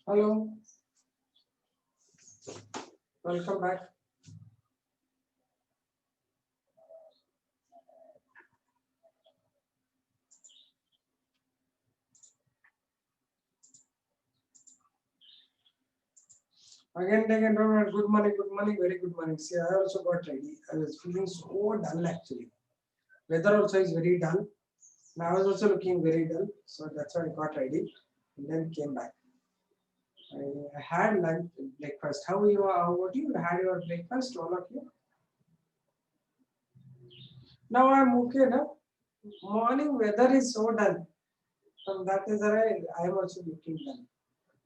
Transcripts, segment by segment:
Hello, welcome back. Again, good morning, very good morning. See, I also got ready. I was feeling so dull actually. Weather also is very dull. And I was also looking very dull, so that's why I got ready and then came back. I had lunch, breakfast. How you are? What you had your breakfast, all of you? Now I'm okay now. Morning weather is so dull. From that is why I am also looking dull.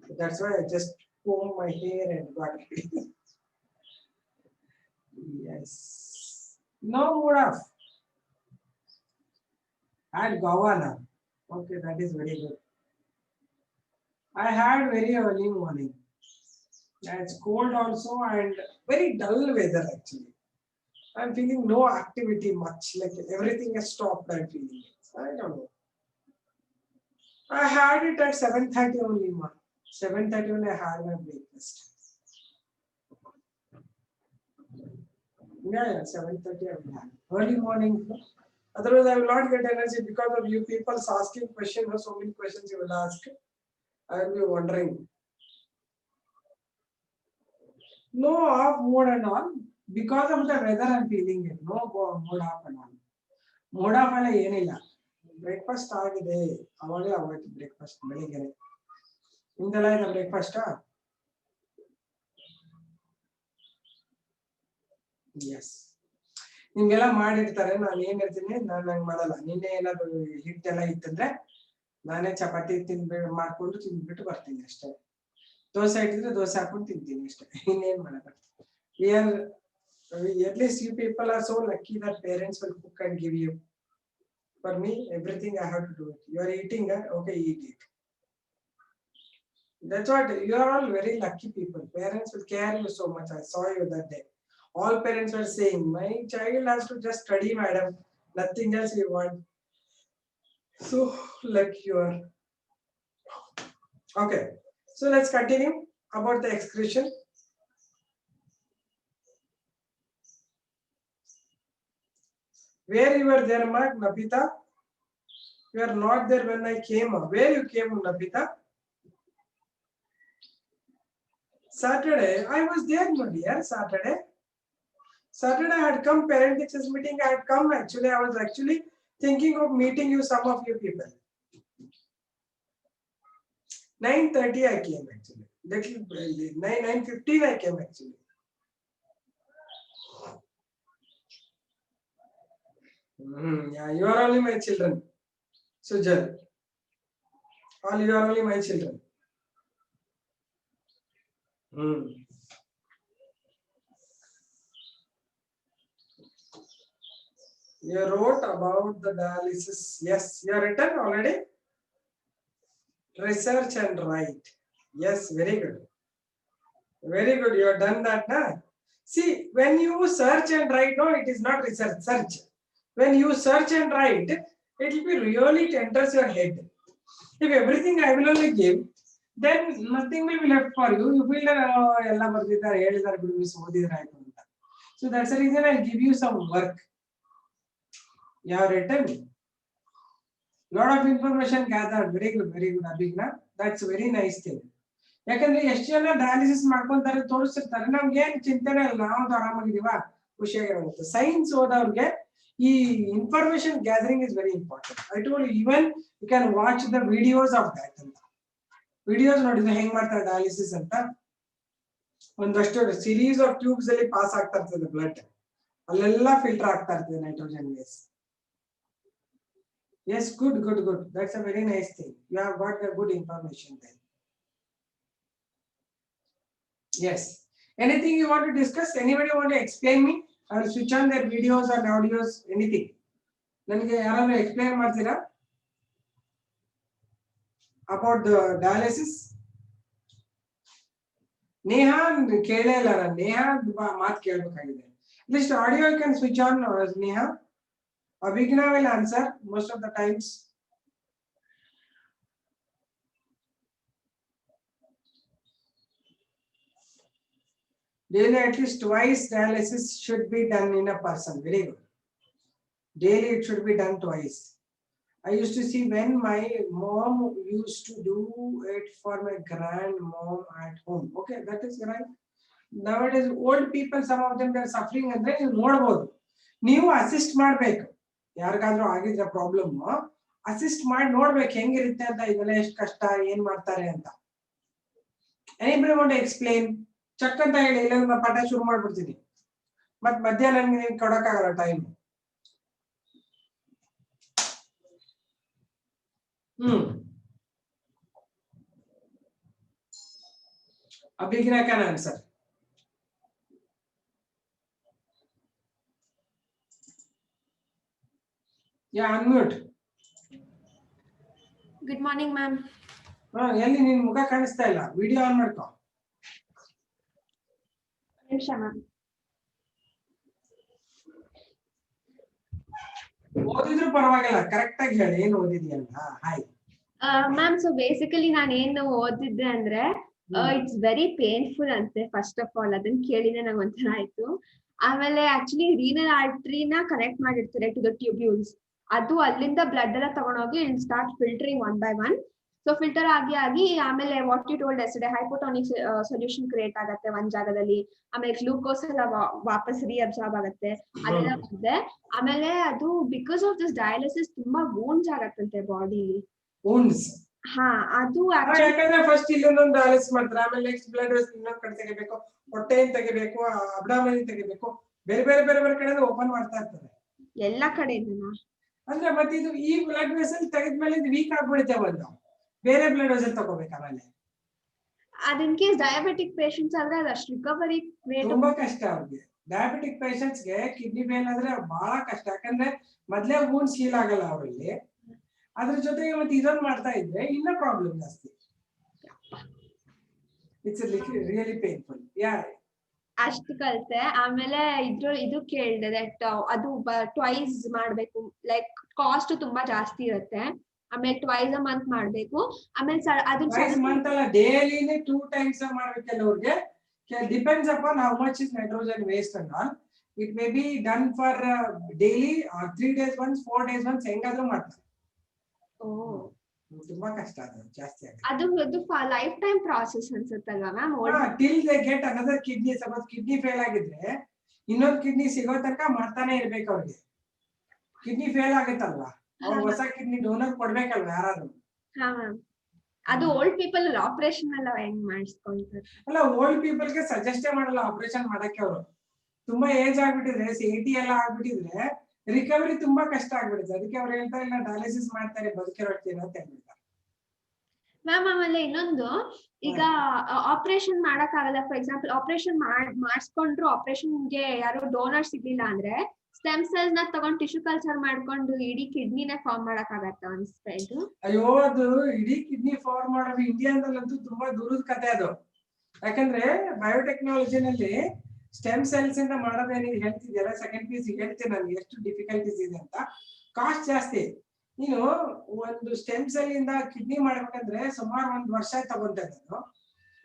So that's why I just comb my hair and got ready. Yes. No mood off. At Goa. Okay, that is very good. I had very early morning. It's cold also and very dull weather actually. I'm feeling no activity much. Like everything has stopped. I'm feeling. I don't know. I had it at 7:30 only, ma. 7:30 when I had my breakfast. Yeah, 7:30 I will have. Early morning. No? Otherwise, I will not get energy because of you people asking questions. So many questions you will ask. I will be wondering. No off mode and all. Because of the weather, I'm feeling it. No mode off and all. Mode off ಎಲ್ಲ ಏನಿಲ್ಲ. Breakfast ಆಗಿದೆ. ಅವಾಗಲೇ ಆಗೋಯ್ತು breakfast ಬೆಳಿಗ್ಗೆನೆ. ನಿಮ್ದೆಲ್ಲ ಆಯ್ತಾ breakfast? S. ನಿಮ್ಗೆಲ್ಲ ಮಾಡಿರ್ತಾರೆ. ನಾನು ಏನ್ ಹೇಳ್ತೀನಿ, ನಾನು ಹಂಗೆ ಮಾಡಲ್ಲ. ನಿನ್ನೆ ಏನಾದ್ರು ಹಿಟ್ಟೆಲ್ಲ ಇತ್ತಂದ್ರೆ ನಾನೇ ಚಪಾತಿ ಮಾಡ್ಕೊಂಡು ತಿಂದ್ಬಿಟ್ಟು ಬರ್ತೀನಿ ಅಷ್ಟೇ. ದೋಸೆ ಇಟ್ಟಿದ್ರೆ ದೋಸೆ ಹಾಕೊಂಡು ತಿಂತೀನಿ ಅಷ್ಟೇ. ಇನ್ನೇನ್ ಮಾಡಲ್ಲ. At least you people are so lucky that parents will cook and give you. For me, everything I have to do it. You are eating, okay, eat it. That's what you are all very lucky people. Parents will care you so much. I saw you that day. All parents were saying, "My child has to just study, madam. Nothing else we want." So lucky you are. Okay, so let's continue about the excretion. Where you were there, Mark, Nabita? You are not there when I came. Where you came, Nabita? Saturday. I was there, my dear. Saturday. Saturday I had come parent teachers meeting. I had come actually. I was actually thinking of meeting you, some of you people. 9:30 I came actually. Little 9:15 I came actually. Yeah, you are only my children. Sujal. All you are only my children. You wrote about the dialysis. Yes, you are written already. Research and write. Yes, very good. Very good. You have done that, na? See, when you search and write, no, it is not research. Search. When you search and write, it will be really it enters your head. If everything I will only give, then nothing will be left for you. You feel ella bardidare helidare bidu miss odidare aitu anta. So that's the reason I'll give you some work. You have written. Lot of information gathered. Very good, Abhigna. That's a very nice thing. ಯಾಕಂದ್ರೆ ಎಷ್ಟು ಜನ dialysis ಮಾಡ್ಕೊಂತಾರೆ ತೋರಿಸಿರ್ತಾರೆ, ನಮ್ಗೆ ಏನ್ ಚಿಂತೆನೆ ಇಲ್ಲ, ನಾವು ಆರಾಮಾಗಿದೀವ, ಖುಷಿಯಾಗಿರುತ್ತೆ. Science ಓದವ್ರಿಗೆ ಈ information gathering is very important. I told even you can watch the videos of that ಅಂತ. ವಿಡಿಯೋಸ್ ನೋಡಿದ್ರೆ ಹೆಂಗ್ ಮಾಡ್ತಾರೆ ಡಯಾಲಿಸಿಸ್ ಅಂತ, ಒಂದಷ್ಟು ಸಿರೀಸ್ ಆಫ್ ಟ್ಯೂಬ್ಸ್ ಅಲ್ಲಿ ಪಾಸ್ ಆಗ್ತಾ ಇರ್ತದೆ ಬ್ಲಡ್, ಅಲ್ಲೆಲ್ಲ ಫಿಲ್ಟರ್ ಆಗ್ತಾ ಇರ್ತದೆ nitrogen gas. Yes, good. That's a very nice thing. You have got the good information then. Yes. Anything you want to discuss? Anybody want to explain me? I will switch on their videos and audios. Anything? ನನಗೆ ಯಾರಾದರೂ explain ಮಾಡ್ತೀರಾ about the dialysis? Neha ಕೇಳೇ ಇಲ್ಲ ನಾನು. ನೇಹಾ ಮಾತು ಕೇಳಬೇಕಾಗಿದೆ. At least audio you can switch on, Neha. Abhigna will answer most of the times. Daily at least twice dialysis should be done in a person. Very good. Daily it should be done twice. I used to see when my mom used to do it for my grandmom at home. Okay, that is right. Nowadays old people, some of them they are suffering ಅಂದ್ರೆ ನೀವು ನೋಡಬಹುದು. ನೀವು assist ಮಾಡಬೇಕು. ಯಾರಿಗಾದ್ರೂ ಆಗಿದ್ರೆ problem assist ಮಾಡಿ ನೋಡ್ಬೇಕು ಹೆಂಗಿರುತ್ತೆ ಅಂತ, ಇದೆಲ್ಲ ಎಷ್ಟು ಕಷ್ಟ, ಏನ್ ಮಾಡ್ತಾರೆ ಅಂತ. Anybody want to explain? ಚಕ್ ಅಂತ ಹೇಳಿ, ಇಲ್ಲ ನಾನು ಪಾಠ ಶುರು ಮಾಡ್ಬಿಡ್ತೀನಿ. ಮತ್ ಮಧ್ಯಾಹ್ನ ನನಗೆ ಕೊಡಕ್ಕಾಗಲ್ಲ time. Abhigna can answer. Yeah, unmute. Good morning, ma'am. ಎಲ್ಲಿ ನಿನ್ ಮುಖ ಕಾಣಿಸ್ತಾ ಇಲ್ಲ, ವಿಡಿಯೋ ಆನ್ ಮಾಡ್ಕೋ. ನಿಮಿಷ ಮ್ಯಾಮ್. ಓದಿದ್ರು ಪರವಾಗಿಲ್ಲ, ಕರೆಕ್ಟ್ ಆಗಿ ಹೇಳಿ ಏನು ಓದಿದ್ಯಾ ಅಂತ. ಹಾಯ್ ಮ್ಯಾಮ್, ಸೊ ಬೇಸಿಕಲಿ ನಾನು ಏನು ಓದಿದ್ದೆ ಅಂದ್ರೆ ಇಟ್ಸ್ ವೆರಿ ಪೇನ್ಫುಲ್ ಅಂತೆ. ಫಸ್ಟ್ ಆಫ್ ಆಲ್ ಅದನ್ನ ಕೇಳಿದ್ರೆ ನಂಗೆ ಒಂಥರ ಆಯ್ತು. ಆಮೇಲೆ ಆಕ್ಚುಲಿ ರೀನಲ್ ಆರ್ಟ್ರಿನ ಕನೆಕ್ಟ್ ಮಾಡಿರ್ತಾರೆ ಟು ದ ಟ್ಯೂಬ್ಯೂಲ್ಸ್. ಅದು ಅಲ್ಲಿಂದ ಬ್ಲಡ್ ಎಲ್ಲ ತಗೊಂಡೋಗಿ start filtering one by one. So filter ಆಗಿ ಆಗಿ ಆಮೇಲೆ what you told yesterday, hypotonic solution create ಆಗುತ್ತೆ ಒಂದ್ ಜಾಗದಲ್ಲಿ. ಆಮೇಲೆ ಗ್ಲೂಕೋಸ್ ಎಲ್ಲ ವಾಪಸ್ ರೀಅಬ್ಸಾರ್ಬ್ ಆಗುತ್ತೆ, ಅದೆಲ್ಲ ಬರುತ್ತೆ. ಆಮೇಲೆ ಅದು ಬಿಕಾಸ್ ಆಫ್ ದಿಸ್ ಡಯಾಲಿಸಿಸ್ ತುಂಬಾ ವೂಂಡ್ಸ್ ಆಗತ್ತಂತೆ ಬಾಡಿಲಿ. ವೂಂಡ್ಸ್? ಹಾ, ಅದು ಯಾಕಂದ್ರೆ ಫಸ್ಟ್ ಇಲ್ಲೊಂದೊಂದು ಡಯಾಲಿಸಿಸ್ ಮಾಡ್ತಾರೆ, ಆಮೇಲೆ ನೆಕ್ಸ್ಟ್ ಬ್ಲಡ್ ವೆಸಲ್ ಇನ್ನೊಂದ್ ಕಡೆ ತೆಗಿಬೇಕು, ಹೊಟ್ಟೆಯಿಂದ ತೆಗಿಬೇಕು, ಅಬ್ಡಾಮಿನ್ ತೆಗಿಬೇಕು, ಬೇರೆ ಬೇರೆ ಬೇರೆ ಬೇರೆ ಕಡೆ ಓಪನ್ ಮಾಡ್ತಾ ಇರ್ತಾರೆ ಎಲ್ಲಾ ಕಡೆಯಿಂದ. ಅಂದ್ರೆ ಮತ್ತೆ ಇದು ಈ ಬ್ಲಡ್ ವೆಸಲ್ ತೆಗೆದ್ಮೇಲೆ ಇದು ವೀಕ್ ಆಗ್ಬಿಡುತ್ತೆ, ಒಂದು ಬೇರೆ ಬ್ಲಡ್ ವೆಸಲ್ ತಗೋಬೇಕು. ಆಮೇಲೆ ಇನ್ ಕೇಸ್ ಡಯಾಬಿಟಿಕ್ ಪೇಷಂಟ್ಸ್ ಆದ್ರೆ ಅದಷ್ಟು ರಿಕವರಿ ತುಂಬಾ ಕಷ್ಟ ಅವ್ರಿಗೆ. ಡಯಾಬಿಟಿಕ್ ಪೇಷಂಟ್ಸ್ ಗೆ ಕಿಡ್ನಿ ಫೇಲ್ ಆದ್ರೆ ಬಹಳ ಕಷ್ಟ, ಯಾಕಂದ್ರೆ ಮೊದ್ಲೇ ವೂಂಡ್ಸ್ ಹೀಲ್ ಆಗಲ್ಲ ಅವರಲ್ಲಿ. ಅದ್ರ ಜೊತೆಗೆ ಮತ್ತೆ ಇದೊಂದು ಮಾಡ್ತಾ ಇದ್ರೆ ಇನ್ನ ಪ್ರಾಬ್ಲಮ್ ಜಾಸ್ತಿ. It's really painful. ಅಷ್ಟು ಕಲ್ತೆ. ಆಮೇಲೆ ಇದು ಕೇಳಿದೆ ದಟ್ ಅದು ಟ್ವೈಸ್ ಮಾಡ್ಬೇಕು, ಲೈಕ್ ಕಾಸ್ಟ್ ತುಂಬಾ ಜಾಸ್ತಿ ಇರುತ್ತೆ. ಆಮೇಲೆ ಟ್ವೈಸ್ ಅ ಮಂತ್ ಮಾಡ್ಬೇಕು. ಆಮೇಲೆ ಅದು ಟ್ವೈಸ್ ಮಂತ್ ಅಲ್ಲ, ಡೈಲಿನೇ 2 times ಮಾಡ್ಬೇಕಲ್ಲ ಅವ್ರಿಗೆ. Depends upon how much is nitrogen waste and all. It may be done for daily 3 days once, 4 days once, ಹೆಂಗಾದ್ರೂ ಮಾಡ್ತಾರೆ. ತುಂಬಾ ಕಷ್ಟ, ಅದು ಜಾಸ್ತಿ ಆಗುತ್ತೆ. ಅದು ಲೈಫ್ ಟೈಮ್ ಪ್ರಾಸೆಸ್ ಅನ್ಸುತ್ತಲ್ವಾ ma'am? Till they get another kidney. Suppose kidney fail ಆಗಿದ್ರೆ ಇನ್ನೊಂದು ಕಿಡ್ನಿ ಸಿಗೋ ತನಕ ಮಾಡ್ತಾನೆ ಇರ್ಬೇಕು ಅವ್ರಿಗೆ. ಕಿಡ್ನಿ ಫೇಲ್ ಆಗುತ್ತಲ್ವಾ, ಅವ್ರು ಹೊಸ ಕಿಡ್ನಿ ಡೋನರ್ ಕೊಡ್ಬೇಕಲ್ವಾ ಯಾರಾದ್ರೂ. ಹಾ ಮ್ಯಾಮ್, ಅದು ಓಲ್ಡ್ ಪೀಪಲ್ ಆಪರೇಷನ್ ಎಲ್ಲ ಹೆಂಗ್ ಮಾಡಿಸ್ಕೊಂತಾರೆ? ಅಲ್ಲ, ಓಲ್ಡ್ ಪೀಪಲ್ ಗೆ ಸಜೆಸ್ಟೇ ಮಾಡಲ್ಲ ಆಪರೇಷನ್ ಮಾಡಕ್ಕೆ. ಅವರು ತುಂಬಾ ಏಜ್ ಆಗ್ಬಿಟ್ಟಿದ್ರೆ, 80 ಎಲ್ಲ ಆಗ್ಬಿಟ್ಟಿದ್ರೆ ರಿಕವರಿ ತುಂಬಾ ಕಷ್ಟ ಆಗ್ಬಿಡುತ್ತೆ. ಅದಕ್ಕೆ ಅವ್ರು ಹೇಳ್ತಾರೆ ಇಲ್ಲ ಡಯಾಲಿಸಿಸ್ ಮಾಡ್ತಾರೆ, ಬದುಕಿರೋರ್ತೀರ ಅಂತ ಹೇಳ್ಬಿಡ್ತಾರೆ ಮ್ಯಾಮ್. ಆಮೇಲೆ ಇನ್ನೊಂದು, ಈಗ ಆಪರೇಷನ್ ಮಾಡಕ್ ಆಗಲ್ಲ. ಫಾರ್ ಎಕ್ಸಾಂಪಲ್ ಆಪರೇಷನ್ ಮಾಡಿಸ್ಕೊಂಡ್ರು, ಆಪರೇಷನ್ಗೆ ಯಾರು ಡೋನರ್ ಸಿಗ್ಲಿಲ್ಲ ಅಂದ್ರೆ ಸ್ಟೆಮ್ ಸೆಲ್ಸ್ ನ ತಗೊಂಡು ಟಿಶ್ಯೂ ಕಲ್ಚರ್ ಮಾಡ್ಕೊಂಡು ಇಡೀ ಕಿಡ್ನಿನೇ ಫಾರ್ಮ್ ಮಾಡಕ್ ಆಗತ್ತ ಅನ್ಸ್ತಾ ಇದು. ಅಯ್ಯೋ, ಅದು ಇಡೀ ಕಿಡ್ನಿ ಫಾರ್ಮ್ ಮಾಡೋದು ಇಂಡಿಯಾದಲ್ಲಂತೂ ತುಂಬಾ ದೂರದ ಕತೆ ಅದು. ಯಾಕಂದ್ರೆ ಬಯೋಟೆಕ್ನಾಲಜಿನಲ್ಲಿ ಸ್ಟೆಮ್ ಸೆಲ್ಸ್ ಇಂದ ಮಾಡೋದೇನು ಹೇಳ್ತಿದ್ಯಲ್ಲ, ಸೆಕೆಂಡ್ ಪೀಸ್ ಹೇಳ್ತೀನಿ ನನಗೆ ಎಷ್ಟು ಡಿಫಿಕಲ್ಟೀಸ್ ಇದೆ ಅಂತ. ಕಾಸ್ಟ್ ಜಾಸ್ತಿ. ನೀನು ಒಂದು ಸ್ಟೆಮ್ ಸೆಲ್ ಇಂದ ಕಿಡ್ನಿ ಮಾಡ್ಬೇಕಂದ್ರೆ ಸುಮಾರು 1 ವರ್ಷ ತಗೊಂತದೆ ಅದು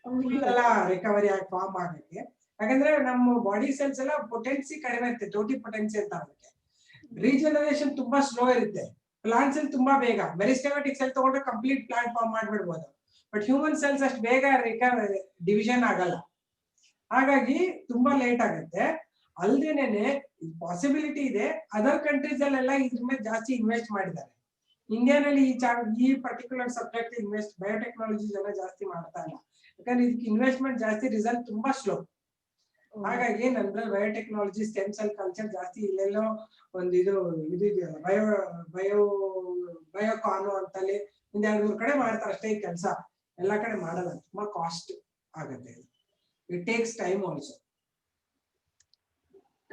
ಫುಲ್ ಎಲ್ಲ ರಿಕವರಿ ಆಗಿ ಫಾರ್ಮ್ ಆಗಕ್ಕೆ. ಯಾಕಂದ್ರೆ ನಮ್ಮ ಬಾಡಿ ಸೆಲ್ಸ್ ಎಲ್ಲ ಪೊಟೆನ್ಸಿ ಕಡಿಮೆ ಇರುತ್ತೆ, ಟೋಟಿ ಪೊಟೆನ್ಸಿ ಅಂತ. ಅದಕ್ಕೆ ರೀಜನರೇಷನ್ ತುಂಬಾ ಸ್ಲೋ ಇರುತ್ತೆ. ಪ್ಲಾಂಟ್ ಸೆಲ್ ತುಂಬಾ ಬೇಗ, ಮೆರಿಸ್ಟೆಮ್ಯಾಟಿಕ್ ಸೆಲ್ ತಗೊಂಡ್ರೆ ಕಂಪ್ಲೀಟ್ ಪ್ಲಾಂಟ್ ಫಾರ್ಮ್ ಮಾಡ್ಬಿಡ್ಬೋದು. ಬಟ್ ಹ್ಯೂಮನ್ ಸೆಲ್ಸ್ ಅಷ್ಟು ಬೇಗ ಡಿವಿಷನ್ ಆಗಲ್ಲ, ಹಾಗಾಗಿ ತುಂಬಾ ಲೇಟ್ ಆಗುತ್ತೆ. ಅಲ್ದೇನೆ ಪಾಸಿಬಿಲಿಟಿ ಇದೆ, ಅದರ್ ಕಂಟ್ರೀಸ್ ಅಲ್ಲೆಲ್ಲ ಇದ್ರ ಮೇಲೆ ಜಾಸ್ತಿ ಇನ್ವೆಸ್ಟ್ ಮಾಡಿದ್ದಾರೆ. ಇಂಡಿಯಾನಲ್ಲಿ ಈ ಪರ್ಟಿಕ್ಯುಲರ್ ಸಬ್ಜೆಕ್ಟ್ ಇನ್ವೆಸ್ಟ್ ಬಯೋಟೆಕ್ನಾಲಜಿ ಜನ ಜಾಸ್ತಿ ಮಾಡ್ತಾ ಇಲ್ಲ, ಯಾಕಂದ್ರೆ ಇದಕ್ಕೆ ಇನ್ವೆಸ್ಟ್ಮೆಂಟ್ ಜಾಸ್ತಿ, ರಿಸಲ್ಟ್ ತುಂಬಾ ಸ್ಲೋ. ಹಾಗಾಗಿ ನನ್ನಲ್ಲಿ ಬಯೋಟೆಕ್ನಾಲಜಿ, ಸ್ಟೆಮ್ ಸೆಲ್ ಕಲ್ಚರ್ ಜಾಸ್ತಿ ಇಲ್ಲೆಲ್ಲೋ ಒಂದು ಇದು ಇದೆಯಲ್ಲ, ಬಯೋಕಾನು ಅಂತಲ್ಲಿ 1-2 ಕಡೆ ಮಾಡ್ತಾರೆ ಅಷ್ಟೇ ಈ ಕೆಲಸ. ಎಲ್ಲಾ ಕಡೆ ಮಾಡಲ್ಲ, ತುಂಬಾ ಕಾಸ್ಟ್ ಆಗುತ್ತೆ. It takes time also.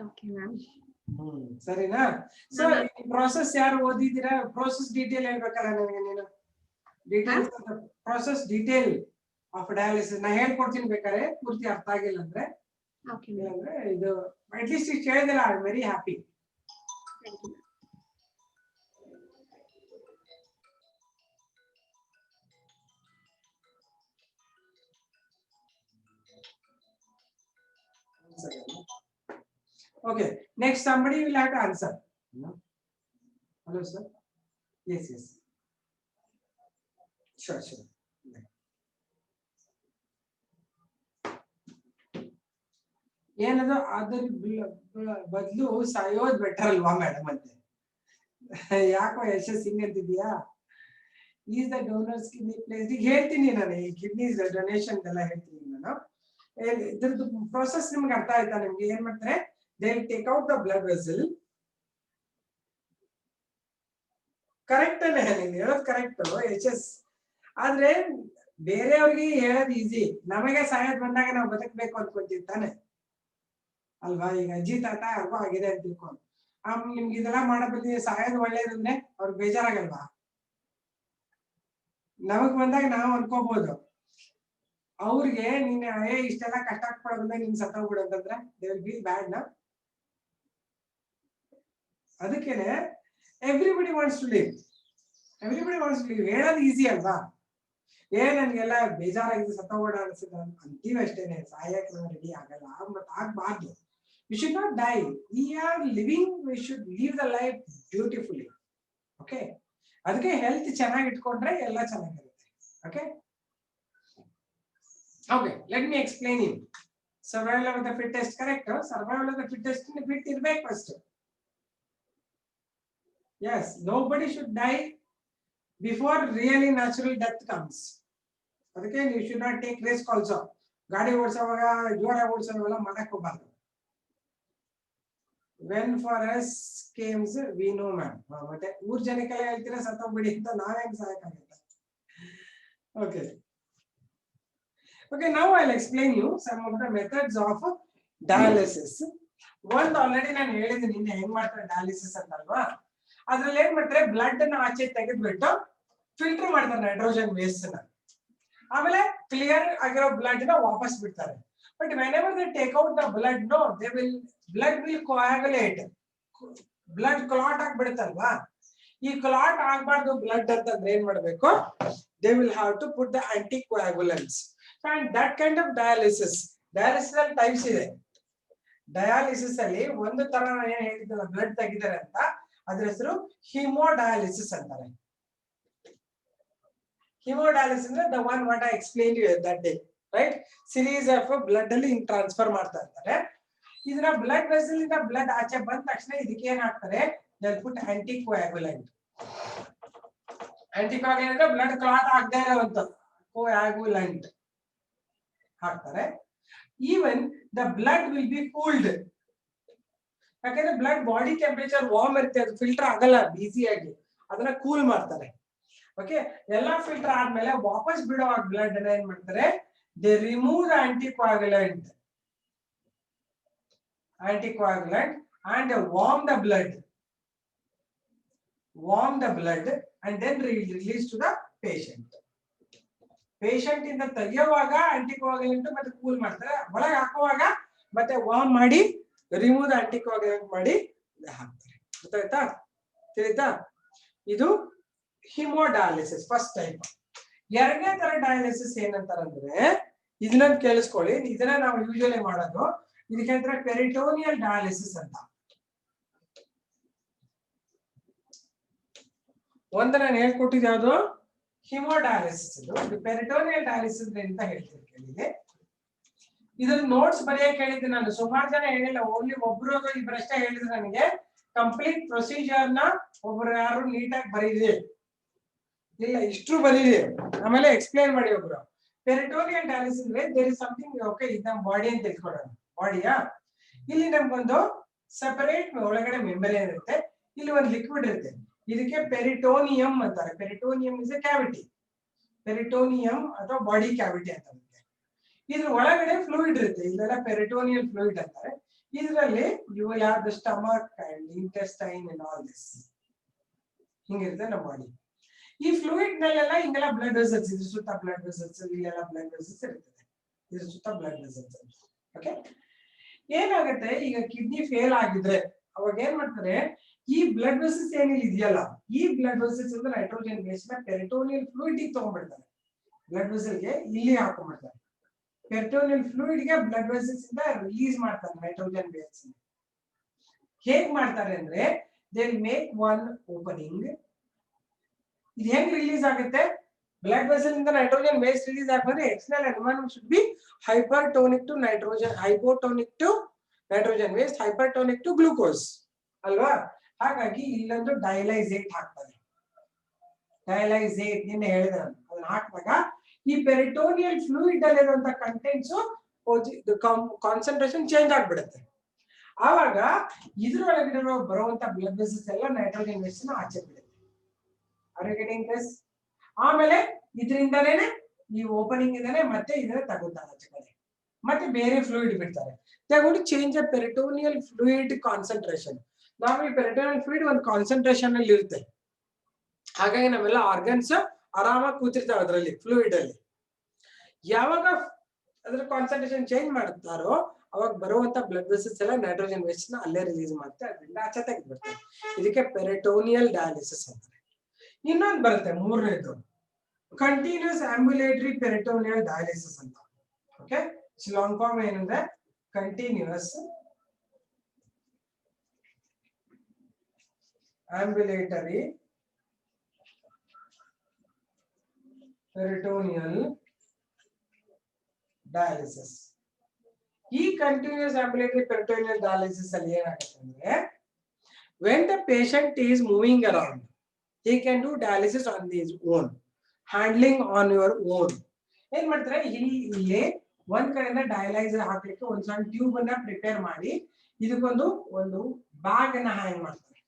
Okay ma'am. ಸರಿನಾ? ಸೊ ಪ್ರಾಸೆಸ್ ಯಾರು ಓದಿದ್ದೀರಾ? ಪ್ರೋಸೆಸ್ ಡೀಟೇಲ್ ಹೇಳ್ಬೇಕಲ್ಲ ನನಗೆ ನೀನು. Details process detail of dialysis ನಾ ಹೇಳ್ಕೊಡ್ತೀನಿ, ಬೇಕಾದ್ರೆ ಪೂರ್ತಿ ಅರ್ಥ ಆಗಿಲ್ಲ ಅಂದ್ರೆ. ಅಂದ್ರೆ ಇದು ಅಟ್ಲೀಸ್ಟ್ ಇಷ್ಟು ಹೇಳಿದ್ರೆ I am very happy. Okay, next somebody will have to answer. No? Hello sir. Yes, yes. Sure, sure. ಏನದು ಅದ್ರ ಬದಲು ಸಾಯೋದ್ ಬೆಟರ್ ಅಲ್ವಾ ಮೇಡಮ್ ಅಂತೆ. ಯಾಕೋ ಯಶಸ್ ಹಿಂಗಂತಿದ್ಯಾ? Is the donor's kidney place ಈಗ ಹೇಳ್ತೀನಿ ನಾನು, ಈ ಕಿಡ್ನಿ ಡೊನೇಷನ್ ಎಲ್ಲ ಹೇಳ್ತೀನಿ ನಾನು. ಇದ್ರದ್ದು ಪ್ರೋಸೆಸ್ ನಿಮ್ಗೆ ಅರ್ಥ ಆಯ್ತಾ? ನಿಮ್ಗೆ ಏನ್ ಮಾಡ್ತಾರೆ, they will take out the blood vessel. Correct ಅಲ್ಲೇ ನೀನು ಹೇಳೋದು ಕರೆಕ್ಟ್ ಯಶಸ್. ಆದ್ರೆ ಬೇರೆಯವ್ರಿಗೆ ಹೇಳೋದು ಈಸಿ, ನಮಗೆ ಸಾಯೋದ್ ಬಂದಾಗ ನಾವು ಬದುಕಬೇಕು ಅನ್ಕೊಂತೀವಿ ತಾನೆ ಅಲ್ವಾ? ಈಗ ಅಜ್ಜಿ ತಾತ ಯಾರಿಗೂ ಆಗಿದೆ ಅಂತ ತಿಳ್ಕೊಂಡು ನಿಮ್ಗೆ ಇದೆಲ್ಲ ಮಾಡೋ ಬದ್ಲಿ ಸಾಯೋದು ಒಳ್ಳೇದಂದ್ರೆ ಅವ್ರಿಗೆ ಬೇಜಾರಾಗಲ್ವಾ? ನಮಗ್ ಬಂದಾಗ ನಾವು ಅನ್ಕೋಬಹುದು, ಅವ್ರಿಗೆ ನೀನ್ ಇಷ್ಟೆಲ್ಲ ಕಷ್ಟ ಪಡೋದ್ರಿಂದ ನಿನ್ ಸತ್ತೋಗ್ಬಿಡು ಅಂತಂದ್ರೆ ದೇ ವಿಲ್ ಬಿ ಬ್ಯಾಡ್ ನಾ. ಅದಕ್ಕೇನೆ everybody wants to live, everybody wants to live ಹೇಳೋದು ಈಸಿ ಅಲ್ವಾ? ನನ್ಗೆಲ್ಲ ಬೇಜಾರಾಗಿದೆ ಸತ್ತೋಗ್ಬೇಡ ಅನ್ಸುತ್ತೆ ಅಂತೀವಿ ಅಷ್ಟೇನೆ, ಸಾಯಕ್ ನಾವು ರೆಡಿ ಆಗಲ್ಲ, ಮತ್ ಆಗ್ಬಾರ್ದು. We should not die. We are living, we should live the life beautifully. Okay? ಅದಕ್ಕೆ ಹೆಲ್ತ್ ಚೆನ್ನಾಗಿ ಇಟ್ಕೊಂಡ್ರೆ ಎಲ್ಲ ಚೆನ್ನಾಗಿರುತ್ತೆ. Okay? Okay, let me explain you. Survival of the fittest, correct? Survival of the fittest fit ಇರ್ಬೇಕು first. Yes, nobody should die before really natural death comes. ಅದಕ್ಕೆ you should not take risk also. ಗಾಡಿ ಓಡಿಸುವಾಗ ಜೋರಾಗಿ ಓಡಿಸೋವೆಲ್ಲ ಮಾಡಕ್ ಹೋಗ್ಬಾರ್ದು. When for us came we know man. ಮತ್ತೆ ಊರ್ ಜನಕ್ಕೆಲ್ಲ ಹೇಳ್ತೀರಾ ಸತ್ತೋಗ್ಬಿಡಿ ಅಂತ, ನಾವ್ ಹೆಂಗ್ ಸಾಯಕಾಗುತ್ತೆ? Okay. Okay, now I'll explain you some of the methods of dialysis. ಒಂದು ಆಲ್ರೆಡಿ ನಾನು ಹೇಳಿದ್ದೀನಿ ನಿನ್ನೆ ಹೆಂಗ್ ಮಾಡ್ತಾರೆ ಡಯಾಲಿಸಿಸ್ ಅಂತ ಅಲ್ವಾ? ಅದ್ರಲ್ಲಿ ಏನ್ ಮಾಡ್ತಾರೆ, ಬ್ಲಡ್ ಅನ್ನ ಆಚೆ ತೆಗೆದ್ಬಿಟ್ಟು ಫಿಲ್ಟರ್ ಮಾಡ್ತಾರೆ ನೈಟ್ರೋಜನ್ ವೇಸ್ಟ್ ನ, ಆಮೇಲೆ ಕ್ಲಿಯರ್ ಆಗಿರೋ ಬ್ಲಡ್ ನ ವಾಪಸ್ ಬಿಡ್ತಾರೆ. But whenever they take out the blood, no, blood will coagulate. Blood clot ಆಗ್ಬಿಡುತ್ತಲ್ವಾ? ಈ ಕ್ಲಾಟ್ ಆಗ್ಬಾರ್ದು ಬ್ಲಡ್ ಅಂತಂದ್ರೆ ಏನ್ ಮಾಡ್ಬೇಕು, they will have to put the anticoagulants. And that kind of dialysis ಅಲ್ಲಿ ಟೈಪ್ಸ್ ಇದೆ. ಡಯಾಲಿಸಿಸ್ ಅಲ್ಲಿ ಒಂದು ತರ ಏನ್ ಹೇಳಿದ್ದಲ್ಲ ಬ್ಲಡ್ ತೆಗಿತಾರೆ ಅಂತ, ಅದ್ರ ಹೆಸರು ಹಿಮೋಡಯಾಲಿಸಿಸ್ ಅಂತಾರೆ. ಹಿಮೋಡಯಾಲಿಸಿಸ್ ಅಂದ್ರೆ the one what I explained you that day, right? Series of blood ಅಲ್ಲಿ ಟ್ರಾನ್ಸ್ಫರ್ ಮಾಡ್ತಾ ಇರ್ತಾರೆ. ಇದನ್ನ ಬ್ಲಡ್ ವೆಸಲ್ ಇಂದ ಬ್ಲಡ್ ಆಚೆ ಬಂದ ತಕ್ಷಣ ಇದಕ್ಕೆ ಏನ್ ಹಾಕ್ತಾರೆ, they'll put anticoagulant. Anticoagulant ಅಂದ್ರೆ ಬ್ಲಡ್ ಕ್ಲಾಟ್ ಆಗದೆ ಇರೋವಂತ coagulant ಹಾಕ್ತಾರೆ. Even the blood will be cooled. ಯಾಕಂದ್ರೆ ಬ್ಲಡ್ ಬಾಡಿ ಟೆಂಪರೇಚರ್ ವಾರ್ಮ್ ಇರುತ್ತೆ, ಅದು ಫಿಲ್ಟರ್ ಆಗಲ್ಲ ಈಸಿಯಾಗಿ, ಅದನ್ನ ಕೂಲ್ ಮಾಡ್ತಾರೆ. ಓಕೆ, ಎಲ್ಲಾ ಫಿಲ್ಟರ್ ಆದ್ಮೇಲೆ ವಾಪಸ್ ಬಿಡುವಾಗ ಬ್ಲಡ್ ಅನ್ನ ಏನ್ ಮಾಡ್ತಾರೆ, they remove the anticoagulant and warm the blood and then release to the patient. Patient ಇಂದ ತೆಗೆಯುವಾಗ ಆಂಟಿಕೋಆಗುಲೆಂಟ್ ಮತ್ತೆ ಕೂಲ್ ಮಾಡ್ತಾರೆ, ಒಳಗೆ ಹಾಕುವಾಗ ಮತ್ತೆ ವಾರ್ಮ್ ಮಾಡಿ ರಿಮೂವ್ ದ ಆಂಟಿಕೋಆಗುಲೆಂಟ್ ಮಾಡಿ ಹಾಕ್ತಾರೆ. ಗೊತ್ತಾಯ್ತಾ? ತಿಳಿತಾ? ಇದು ಹಿಮೋಡಯಾಲಿಸಿಸ್ ಫಸ್ಟ್ ಟೈಪ್. ಎರಡನೇ ತರ ಡಯಾಲಿಸಿಸ್ ಏನಂತಾರಂದ್ರೆ, ಇದನ್ನ ಕೇಳಿಸ್ಕೊಳ್ಳಿ, ಇದನ್ನ ನಾವು ಯೂಶುವಲಿ ಮಾಡೋದು, ಇದಕ್ಕೆ ಅಂತಾರೆ ಪೆರಿಟೋನಿಯಲ್ ಡಯಾಲಿಸಿಸ್ ಅಂತ. ಒಂದು ನಾನು ಹೇಳ್ಕೊಟ್ಟಿದ್ದು ಯಾವುದು, ಹಿಮೋಡಯಾಲಿಸಿಸ್. ಇದು ಪೆರಿಟೋನಿಯಲ್ ಡಯಾಲಿಸಿಸ್ ಅಂತ ಹೇಳ್ತೀನಿ ಕೇಳಿದೆ. ಇದನ್ನ ನೋಟ್ಸ್ ಬರೆಯಕ್ಕೆ ಹೇಳಿದ್ದೆ ನಾನು, ಸುಮಾರು ಜನ ಹೇಳಿಲ್ಲ, ಓನ್ಲಿ ಒಬ್ರು ಇಬ್ಬರಷ್ಟೇ ಹೇಳಿದ್ರು ನನಗೆ. ಕಂಪ್ಲೀಟ್ ಪ್ರೊಸೀಜರ್ ನ ಒಬ್ರು ಯಾರು ನೀಟಾಗಿ ಬರೀರಿ, ಇಲ್ಲ ಇಷ್ಟು ಬರೀರಿ, ಆಮೇಲೆ ಎಕ್ಸ್ಪ್ಲೇನ್ ಮಾಡಿ ಒಬ್ರು. ಪೆರಿಟೋನಿಯಲ್ ಡಯಾಲಿಸಿಸ್ ಅಂದ್ರೆ ದೇರ್ ಇಸ್ ಸಮಥಿಂಗ್, ಓಕೆ ಇದು ನಮ್ಮ ಬಾಡಿ ಅಂತ ತಿಳ್ಕೊಳ್ಳೋಣ. ಬಾಡಿಯಾ, ಇಲ್ಲಿ ನಮ್ಗೊಂದು ಸೆಪರೇಟ್ ಒಳಗಡೆ ಮೆಂಬ್ರೇನ್ ಇರುತ್ತೆ, ಇಲ್ಲಿ ಒಂದು ಲಿಕ್ವಿಡ್ ಇರುತ್ತೆ, ಇದಕ್ಕೆ ಪೆರಿಟೋನಿಯಂ ಅಂತಾರೆ. Peritoneum is A cavity, peritoneum ಅಥವಾ ಬಾಡಿ ಕ್ಯಾವಿಟಿ ಅಂತ. ಇದ್ರ ಒಳಗಡೆ ಫ್ಲೂಯಿಡ್ ಇರುತ್ತೆ, ಇದೆಲ್ಲ ಪೆರಿಟೋನಿಯಲ್ ಫ್ಲೂಯಿಡ್ ಅಂತಾರೆ. ಇದರಲ್ಲಿ you will have the stomach and intestine and all this. ಹಿಂಗಿರುತ್ತೆ ನಮ್ಮ ಬಾಡಿ. ಈ ಫ್ಲೂಯಿಡ್ ನಲ್ಲೆಲ್ಲ ಹಿಂಗೆಲ್ಲ ಬ್ಲಡ್ ವೆಸಲ್ಸ್, ಇದ್ರ ಸುತ್ತ ಬ್ಲಡ್ ವೆಸಲ್ಸ್, ಇಲ್ಲೆಲ್ಲ ಬ್ಲಡ್ ವೆಸಲ್ಸ್ ಇರ್ತದೆ, ಇದ್ರ ಸುತ್ತ ಬ್ಲಡ್ ವೆಸಲ್ಸ್. ಓಕೆ, ಏನಾಗುತ್ತೆ ಈಗ ಕಿಡ್ನಿ ಫೇಲ್ ಆಗಿದ್ರೆ ಅವಾಗ ಏನ್ ಮಾಡ್ತಾರೆ, ಈ ಬ್ಲಡ್ ವೆಸಲ್ಸ್ ಏನಿಲ್ಲ ಇದೆಯಲ್ಲ, ಈ ಬ್ಲಡ್ ವೆಸಲ್ಸ್ ಅಂದ್ರೆ ನೈಟ್ರೋಜನ್ ಬೇಸ್ ನ ಪೆರಿಟೋನಿಯಲ್ ಫ್ಲೂಯಿಡ್ ತಗೊಂಡ್ಬಿಡ್ತಾರೆ. ಬ್ಲಡ್ ವೆಸಲ್ ಗೆ ಇಲ್ಲಿ ಹಾಕೊಂಡ್ಬಿಡ್ತಾರೆ. ಪೆರಿಟೋನಿಯಲ್ ಫ್ಲೂಯಿಡ್ ಗೆ ಬ್ಲಡ್ ವೆಸಲ್ಸ್ ಇಂದ ರಿಲೀಸ್ ಮಾಡ್ತಾರೆ ನೈಟ್ರೋಜನ್ ಬೇಸ್. ಹೇಗ್ ಮಾಡ್ತಾರೆ ಅಂದ್ರೆ ದೇ ಮೇಕ್ ಒನ್ ಓಪನಿಂಗ್. ಇದು ಹೆಂಗ್ ರಿಲೀಸ್ ಆಗುತ್ತೆ? ಬ್ಲಡ್ ವೆಸಲ್ ಇಂದ ನೈಟ್ರೋಜನ್ ವೇಸ್ಟ್ ರಿಲೀಸ್ ಆಗ್ಬಂದ್ರೆ external environment should be hypertonic to nitrogen, hypotonic to nitrogen waste, hypertonic to glucose ಅಲ್ವಾ? ಹಾಗಾಗಿ ಇಲ್ಲೊಂದು ಡಯಲೈಸೇಟ್ ಹಾಕ್ತಾರೆ. ಡಯಲೈಸೇಟ್ ನಿನ್ನೆ ಹೇಳಿದ್ರೆ ಅದನ್ನ ಹಾಕಿದಾಗ ಈ ಪೆರಿಟೋನಿಯಲ್ ಫ್ಲೂಯಿಡ್ ಅಲ್ಲಿರುವಂತ ಕಂಟೆಂಟ್ಸ್ ಕಾನ್ಸಂಟ್ರೇಷನ್ ಚೇಂಜ್ ಆಗ್ಬಿಡುತ್ತೆ. ಆವಾಗ ಇದ್ರೊಳಗಡೆ ಬರುವಂತ ಬ್ಲಡ್ ವೆಸಲ್ಸ್ ಎಲ್ಲ ನೈಟ್ರೋಜನ್ ವೇಸ್ಟ್ ಆಚೆ ಬಿಡುತ್ತೆ. Are you getting this? ಆಮೇಲೆ ಇದರಿಂದನೇ ಈ ಓಪನಿಂಗ್ ಇಂದಾನೆ ಮತ್ತೆ ಇದನ್ನ ತಗೋತಾರೆ ಆಚೆ ಕಡೆ, ಮತ್ತೆ ಬೇರೆ ಫ್ಲೂಯಿಡ್ ಬಿಡ್ತಾರೆ. ತಗೊಂಡು ಚೇಂಜ್ ಅ ಪೆರಿಟೋನಿಯಲ್ ಫ್ಲೂಯಿಡ್ ಕಾನ್ಸಂಟ್ರೇಷನ್. ನಾವು ಈ ಪೆರಿಟೋನಿಯಲ್ ಫ್ಲೂಯಿಡ್ ಒಂದು ಕಾನ್ಸಂಟ್ರೇಷನ್ ಅಲ್ಲಿ ಇರುತ್ತೆ, ಹಾಗಾಗಿ ನಾವೆಲ್ಲ ಆರ್ಗನ್ಸ್ ಆರಾಮಾಗಿ ಕೂತಿರ್ತಾವೆ ಅದರಲ್ಲಿ ಫ್ಲೂಯಿಡ್ ಅಲ್ಲಿ. ಯಾವಾಗ ಅದ್ರ ಕಾನ್ಸಂಟ್ರೇಷನ್ ಚೇಂಜ್ ಮಾಡುತ್ತಾರೋ ಅವಾಗ ಬರುವಂತ ಬ್ಲಡ್ ವೆಸಲ್ಸ್ ಎಲ್ಲ ನೈಟ್ರೋಜನ್ ವೇಸ್ಟ್ ನ ಅಲ್ಲೇ ರಿಲೀಸ್ ಮಾಡ್ತಾರೆ, ಅದರಿಂದ ಆಚೆ ತೆಗೆದ್ಬಿಡ್ತಾರೆ. ಇದಕ್ಕೆ ಪೆರಿಟೋನಿಯಲ್ ಡಯಾಲಿಸಿಸ್ ಅಂತಾರೆ. ಇನ್ನೊಂದು ಬರುತ್ತೆ ಮೂರನೇದು, ಕಂಟಿನ್ಯೂಸ್ ಆಂಬ್ಯುಲೇಟರಿ ಪೆರಿಟೋನಿಯಲ್ ಡಯಾಲಿಸಿಸ್ ಅಂತ. ಓಕೆ, ಲಾಂಗ್ ಫಾರ್ಮ್ ಏನಂದ್ರೆ ಕಂಟಿನ್ಯೂಸ್ ಆಂಬ್ಯುಲೇಟರಿ ಪೆರಿಟೋನಿಯಲ್ ಡಯಾಲಿಸಿಸ್. ಈ ಕಂಟಿನ್ಯೂಸ್ ಆಂಬ್ಯುಲೇಟರಿ ಪೆರಿಟೋನಿಯಲ್ ಡಯಾಲಿಸಿಸ್ ಅಲ್ಲಿ ಏನಾಗುತ್ತೆ ಅಂದ್ರೆ, when the patient is moving around, he can do dialysis on his own, handling on your own. ಏನ್ ಮಾಡ್ತಾರೆ, ಇಲ್ಲಿ ಒಂದ್ ಕಡೆಯಿಂದ ಡಯಾಲೈಸರ್ ಹಾಕ್ಲಿಕ್ಕೆ ಒಂದ್ ಸಣ್ಣ ಟ್ಯೂಬ್ ಅನ್ನ ಪ್ರಿಪೇರ್ ಮಾಡಿ ಇದಕ್ಕೊಂದು ಒಂದು ಬ್ಯಾಗ್ ಅನ್ನ ಹ್ಯಾಂಗ್ ಮಾಡ್ತಾರೆ.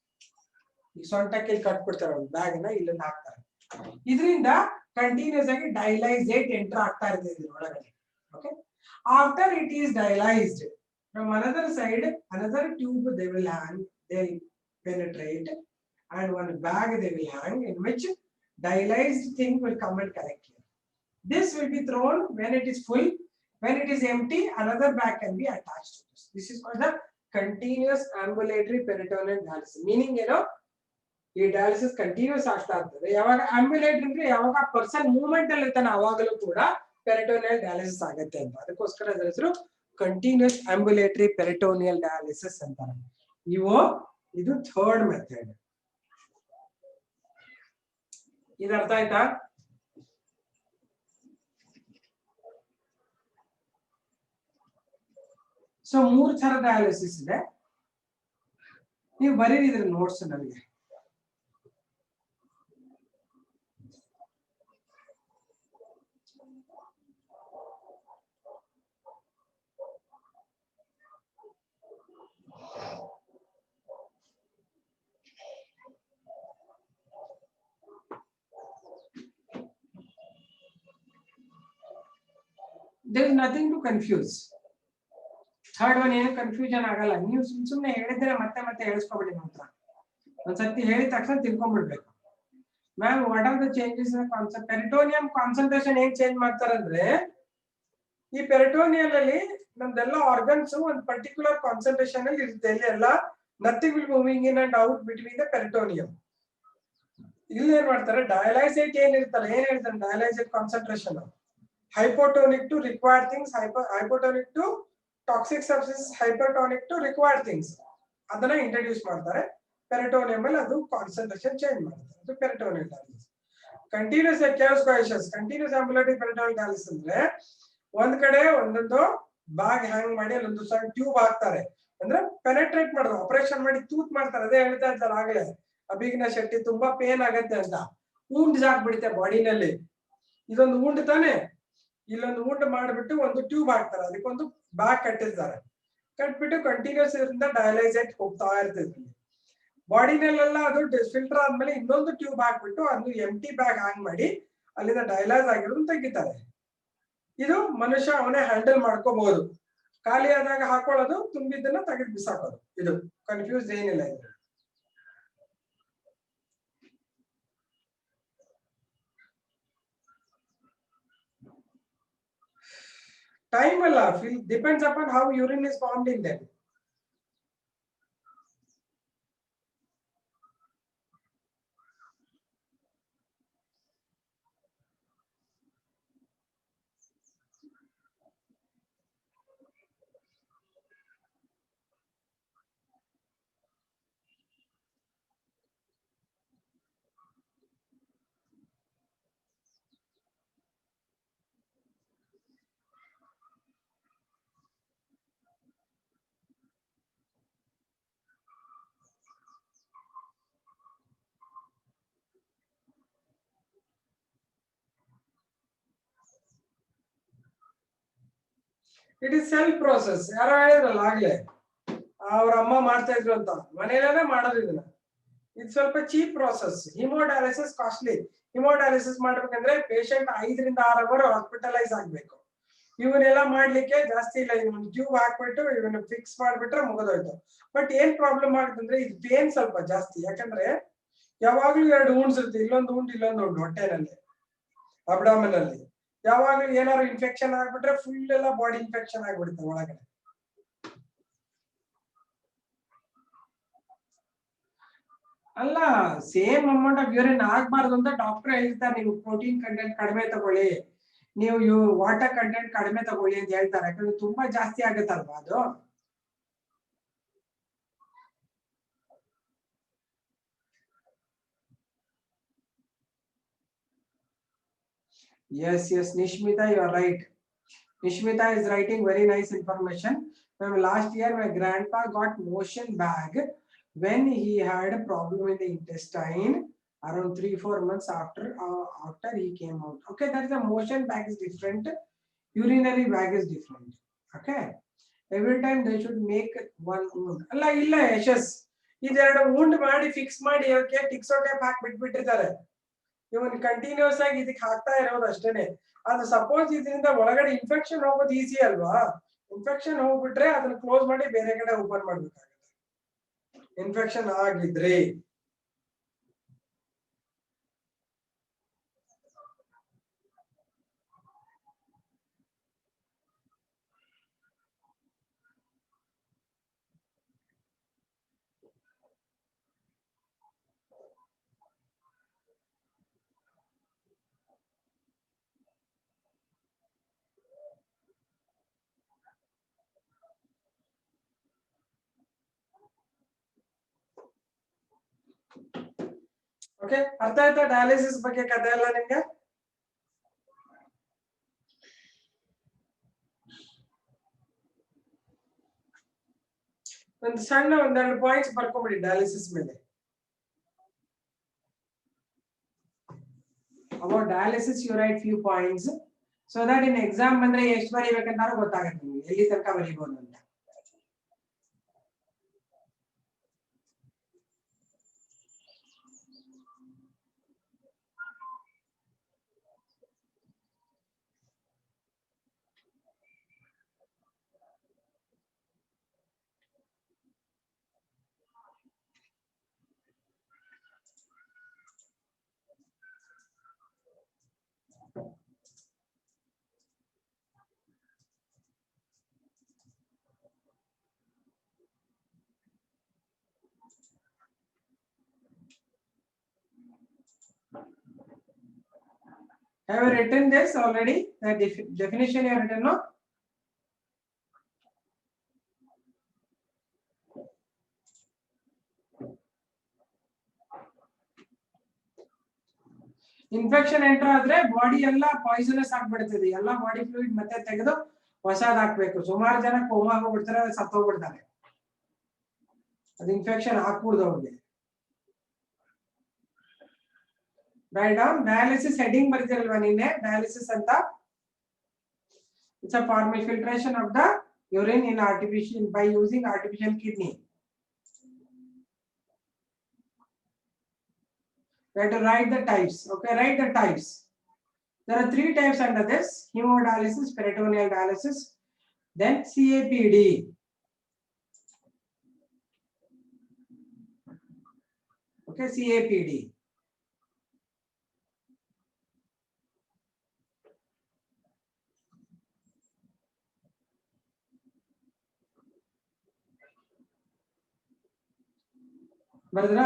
ಈ ಸೊಂಟಕ್ಕೆ ಕಟ್ಬಿಡ್ತಾರೆ ಒಂದು ಬ್ಯಾಗ್ ಅನ್ನ ಇಲ್ಲೊಂದು ಹಾಕ್ತಾರೆ. ಇದರಿಂದ ಕಂಟಿನ್ಯೂಸ್ ಆಗಿ ಡಯಲೈಸೇಟ್ ಎಂಟರ್ ಆಗ್ತಾ ಇರ್ತದೆ ಇದ್ರೊಳಗಡೆ. Okay, after it is dialysed from another side, another tube they will hang, they will penetrate, and one bag they will hang in which dialyzed thing will come and collect here. This will be thrown when it is full. When it is empty, another bag can be attached to this. This is called the continuous ambulatory peritoneal dialysis. Meaning, you know, ಈ dialysis continuous ಆಗ್ತಾ ಇರ್ತದೆ. ಯಾವಾಗ ambulatory ಅಂದ್ರೆ ಯಾವಾಗ person movement ಅಲ್ಲಿ ಇರ್ತಾನೆ ಅವಾಗಲೂ ಕೂಡ peritoneal dialysis ಆಗುತ್ತೆ ಅಂತ. ಅದಕ್ಕೋಸ್ಕರ ಅದರ ಹೆಸರು ಕಂಟಿನ್ಯೂಸ್ ಆಂಬ್ಯುಲೇಟರಿ ಪೆರಿಟೋನಿಯಲ್ ಡಯಾಲಿಸಿಸ್ ಅಂತಾರೆ. ಇದು ಥರ್ಡ್ ಮೆಥಡ್. ಇದು ಅರ್ಥ ಆಯ್ತಾ? ಸೊ 3 ತರ ಡಯಾಲಿಸಿಸ್ ಇದೆ. ನೀವು ಬರೀರಿ ನೋಟ್ಸ್ ನನಗೆ. There is nothing to confuse. Third one ಏನು ಕನ್ಫ್ಯೂಷನ್ ಆಗಲ್ಲ. ನೀವು ಸುಮ್ಮನೆ ಹೇಳಿದ್ರೆ ಮತ್ತೆ ಮತ್ತೆ ಹೇಳಿಸ್ಕೊಬಿಡಿ. ಮಾತ್ರ ಒಂದ್ಸತಿ ಹೇಳಿದ ತಕ್ಷಣ ತಿಳ್ಕೊಂಡ್ಬಿಡ್ಬೇಕು. Ma'am, what are the changes in concept? Peritoneum concentration ಹೇಗೆ ಚೇಂಜ್ ಮಾಡ್ತಾರಂದ್ರೆ, ಈ ಪೆರಿಟೋನಿಯಲ್ ಅಲ್ಲಿ ನಮ್ದೆಲ್ಲ ಆರ್ಗನ್ಸ್ ಒಂದು ಪರ್ಟಿಕ್ಯುಲರ್ ಕಾನ್ಸಂಟ್ರೇಷನ್ ಅಲ್ಲಿ ಇರುತ್ತೆ. ಇಲ್ಲಿ ಎಲ್ಲ nothing will moving in and out between the peritoneum. ಇಲ್ಲಿ ಏನ್ ಮಾಡ್ತಾರೆ, ಡಯಾಲೈಸೇಟ್ ಏನಿರ್ತಲ್ಲ, ಏನ್ ಹೇಳ್ತಾರೆ ಡಯಾಲೈಸೇಟ್ concentration hypotonic to required things, hypotonic to toxic substances, hypertonic to required things. ಅದನ್ನ ಇಂಟ್ರೊಡ್ಯೂಸ್ ಮಾಡ್ತಾರೆ. ಪೆರಿಟೋನಿಯಂ ಅಲ್ಲಿ ಅದು ಕಾನ್ಸಂಟ್ರೇಷನ್ ಚೇಂಜ್ ಮಾಡ್ತಾರೆ. ಅದು ಪೆರಿಟೋನಿಯಲ್ ಡಯಾಲಿಸಿಸ್. ಕಂಟಿನ್ಯೂಸ್ ಕ್ಯಾಸ್ಕೋಯೇಷನ್ಸ್, ಕಂಟಿನ್ಯೂಸ್ ಆಂಬ್ಯುಲೇಟರಿ ಪೆರಿಟೋನಿಯಲ್ ಡಯಾಲಿಸಿಸ್ ಅಂದ್ರೆ ಒಂದ್ ಕಡೆ ಒಂದೊಂದು ಬ್ಯಾಗ್ ಹ್ಯಾಂಗ್ ಮಾಡಿ ಅಲ್ಲೊಂದು ಸಣ್ಣ ಟ್ಯೂಬ್ ಹಾಕ್ತಾರೆ. ಅಂದ್ರೆ ಪೆನೆಟ್ರೇಟ್ ಮಾಡೋದು, ಆಪರೇಷನ್ ಮಾಡಿ ತೂತ್ ಮಾಡ್ತಾರೆ. ಅದೇ ಹೇಳ್ತಾ ಇದ್ದಾರೆ ಆಗ್ಲೇ ಅಭಿಜ್ಞಾ ಶೆಟ್ಟಿ, ತುಂಬಾ ಪೇನ್ ಆಗತ್ತೆ ಅಂತ. ಊಂಡ್ಸ್ ಹಾಕ್ಬಿಡುತ್ತೆ ಬಾಡಿನಲ್ಲಿ. ಇದೊಂದು ಊಂಡ್ ತಾನೆ, ಇಲ್ಲೊಂದು ಊಟ ಮಾಡಿಬಿಟ್ಟು ಒಂದು ಟ್ಯೂಬ್ ಹಾಕ್ತಾರೆ, ಅದಕ್ಕೊಂದು ಬ್ಯಾಗ್ ಕಟ್ಟಿರ್ತಾರೆ. ಕಟ್ಬಿಟ್ಟು ಕಂಟಿನ್ಯೂಸ್ ಇಂದ ಡಯಾಲೈಸೇಟ್ ಹೋಗ್ತಾ ಇರ್ತೈತಿ. ಬಾಡಿನಲ್ಲೆಲ್ಲ ಅದು ಫಿಲ್ಟರ್ ಆದ್ಮೇಲೆ ಇನ್ನೊಂದು ಟ್ಯೂಬ್ ಹಾಕ್ಬಿಟ್ಟು ಅದು ಎಂಟಿ ಬ್ಯಾಗ್ ಹ್ಯಾಂಗ್ ಮಾಡಿ ಅಲ್ಲಿಂದ ಡಯಲೈಸ್ ಆಗಿರೋದು ತೆಗಿತಾರೆ. ಇದು ಮನುಷ್ಯ ಅವನೇ ಹ್ಯಾಂಡಲ್ ಮಾಡ್ಕೋಬಹುದು. ಖಾಲಿ ಆದಾಗ ಹಾಕೊಳ್ಳೋದು, ತುಂಬಿದ್ದನ್ನ ತೆಗೆದು ಬಿಸಾಕೋದು. ಇದು ಕನ್ಫ್ಯೂಸ್ ಏನಿಲ್ಲ ಇದು. Time depends upon how urine is formed in them. It is self process. ಯಾರೋ ಹೇಳಿದ್ರಲ್ಲ ಆಗ್ಲೇ ಅವ್ರ ಅಮ್ಮ ಮಾಡ್ತಾ ಇದ್ರು ಅಂತ, ಮನೇಲೇನೆ ಮಾಡೋದು ಇದನ್ನ. ಇದು ಸ್ವಲ್ಪ cheap process. Haemodialysis costly. Haemodialysis ಮಾಡ್ಬೇಕಂದ್ರೆ ಪೇಷಂಟ್ 5 ರಿಂದ 6 ಅವರ್ ಹಾಸ್ಪಿಟಲೈಸ್ ಆಗ್ಬೇಕು. ಇವನ್ನೆಲ್ಲ ಮಾಡ್ಲಿಕ್ಕೆ ಜಾಸ್ತಿ ಇಲ್ಲ, ಇವನ್ ಟ್ಯೂಬ್ ಹಾಕ್ಬಿಟ್ಟು ಇವನ್ನ ಫಿಕ್ಸ್ ಮಾಡ್ಬಿಟ್ರೆ ಮುಗಿದೋಯ್ತು. ಬಟ್ ಏನ್ ಪ್ರಾಬ್ಲಮ್ ಆಗುತ್ತಂದ್ರೆ ಇದು ಪೇನ್ ಸ್ವಲ್ಪ ಜಾಸ್ತಿ. ಯಾಕಂದ್ರೆ ಯಾವಾಗ್ಲೂ 2 wounds ಇರುತ್ತೆ, ಇಲ್ಲೊಂದು wound ಇಲ್ಲೊಂದು wound ಹೊಟ್ಟೆನಲ್ಲಿ, ಅಬ್ಡಾಮಿನ್ ಅಲ್ಲಿ. ಯಾವಾಗ್ಲೂ ಏನಾದ್ರು ಇನ್ಫೆಕ್ಷನ್ ಆಗ್ಬಿಟ್ರೆ ಫುಲ್ ಎಲ್ಲ ಬಾಡಿ ಇನ್ಫೆಕ್ಷನ್ ಆಗ್ಬಿಡುತ್ತೆ ಒಳಗಡೆ. ಅಲ್ಲ, ಸೇಮ್ ಅಮೌಂಟ್ ಆಫ್ ಯೂರಿನ್ ಆಗ್ಬಾರ್ದು ಅಂತ ಡಾಕ್ಟರ್ ಹೇಳ್ತಾರೆ. ನೀವು ಪ್ರೋಟೀನ್ ಕಂಟೆಂಟ್ ಕಡಿಮೆ ತಗೊಳ್ಳಿ, ನೀವು ವಾಟರ್ ಕಂಟೆಂಟ್ ಕಡಿಮೆ ತಗೊಳ್ಳಿ ಅಂತ ಹೇಳ್ತಾರೆ. ಯಾಕಂದ್ರೆ ತುಂಬಾ ಜಾಸ್ತಿ ಆಗುತ್ತಲ್ವಾ ಅದು. Yes, Nishmita, you are right. Nishmita is writing very nice information. Last year my grandpa got motion bag when he had a problem in the intestine around 3-4 months after he came out. Okay, that is a motion bag is different, urinary bag is different. Okay, every time they should make one wound. ಅಲ್ಲ ಇಲ್ಲ ಯಶಸ್, ಇದೆರಡು wound ಮಾಡಿ fix ಮಾಡಿ okay ಟಿಕ್ಸೋ tape ಹಾಕಿ ಬಿಟ್ಬಿಟ್ಟಿದ್ದಾರೆ. ಇವನ್ continuous ಆಗಿ ಇದಕ್ಕೆ ಹಾಕ್ತಾ ಇರೋದು ಅಷ್ಟೇನೆ. ಅದು ಸಪೋಸ್ ಇದರಿಂದ ಒಳಗಡೆ ಇನ್ಫೆಕ್ಷನ್ ಹೋಗೋದು ಈಸಿ ಅಲ್ವಾ. ಇನ್ಫೆಕ್ಷನ್ ಹೋಗ್ಬಿಟ್ರೆ ಅದನ್ನ ಕ್ಲೋಸ್ ಮಾಡಿ ಬೇರೆ ಕಡೆ ಓಪನ್ ಮಾಡ್ಬೇಕಾಗುತ್ತೆ ಇನ್ಫೆಕ್ಷನ್ ಆಗಿದ್ರೆ. ಓಕೆ, ಅರ್ಥ ಆಯ್ತಾ ಡಯಾಲಿಸಿಸ್ ಬಗ್ಗೆ ಕಥೆ ಎಲ್ಲ ನಿಮ್ಗೆ? ಒಂದು ಸಣ್ಣ ಒಂದೆರಡು ಪಾಯಿಂಟ್ಸ್ ಬರ್ಕೊಂಬಿಡಿ ಡಯಾಲಿಸಿಸ್ ಮೇಲೆ. about dialysis you write few points so that in exam ಬಂದ್ರೆ ಎಷ್ಟು ಬರೀಬೇಕಂತ ಗೊತ್ತಾಗುತ್ತೆ ನಿಮಗೆ, ಎಲ್ಲಿ ತನಕ ಬರೀಬಹುದು ಅಂತ. Have you written this already? The definition you have written, no? Infection enter ಆದ್ರೆ ಬಾಡಿ ಎಲ್ಲ ಪಾಯ್ಸನಸ್ ಆಗ್ಬಿಡ್ತದೆ, ಎಲ್ಲ ಬಾಡಿ ಫ್ಲೂಯಿಡ್ ಮತ್ತೆ ತೆಗೆದು ಹೊಸದ್ ಹಾಕ್ಬೇಕು. ಸುಮಾರು ಜನ ಕೋಮಾ ಹೋಗ್ಬಿಡ್ತಾರೆ, ಸತ್ತೋಗ್ಬಿಡ್ತಾರೆ. ಅದು ಇನ್ಫೆಕ್ಷನ್ ಹಾಕ್ಬಿಡ್ದು ಅವ್ರಿಗೆ. Write down dialysis heading ಬರ್ತಿರಲ್ವಾ ನಿನ್ನೆ, ಡಯಾಲಿಸಿಸ್ ಅಂತ. It's a filtration of the urine in artificial by using artificial kidney. We have to write the types. Okay, write the types. There are 3 types under this: hemodialysis, peritoneal dialysis, then CAPD. Okay, CAPD. Bardra?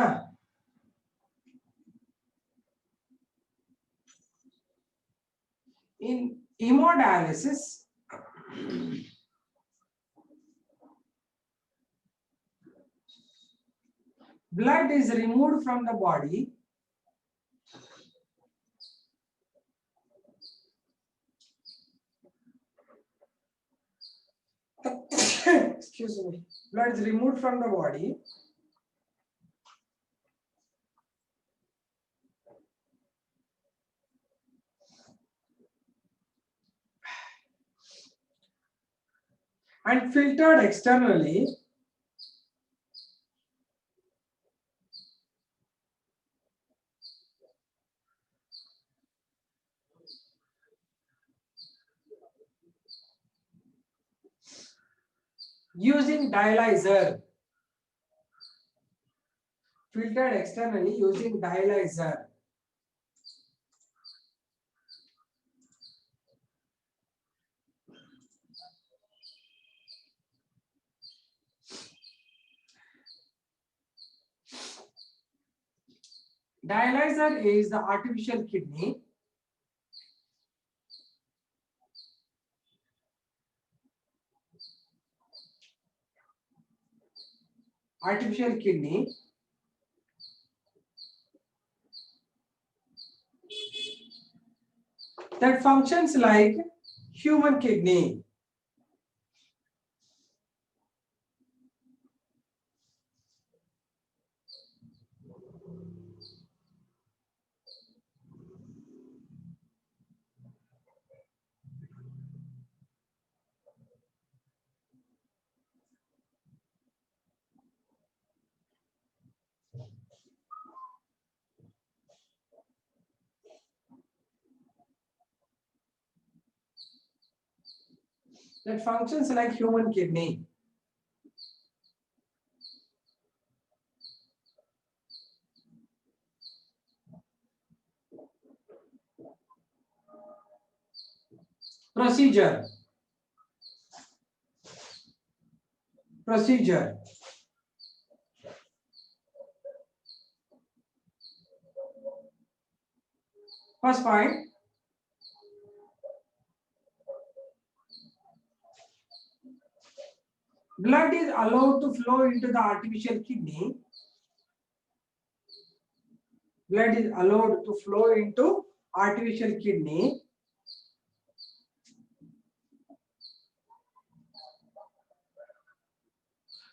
In hemodialysis, blood is removed from the body excuse me, blood is removed from the body and filtered externally using dialyzer. Filtered externally using dialyzer. Dialyzer is the artificial kidney. Artificial kidney that functions like human kidney. That functions like human kidney. Procedure. Procedure. First point. Blood is allowed to flow into the artificial kidney. Blood is allowed to flow into artificial kidney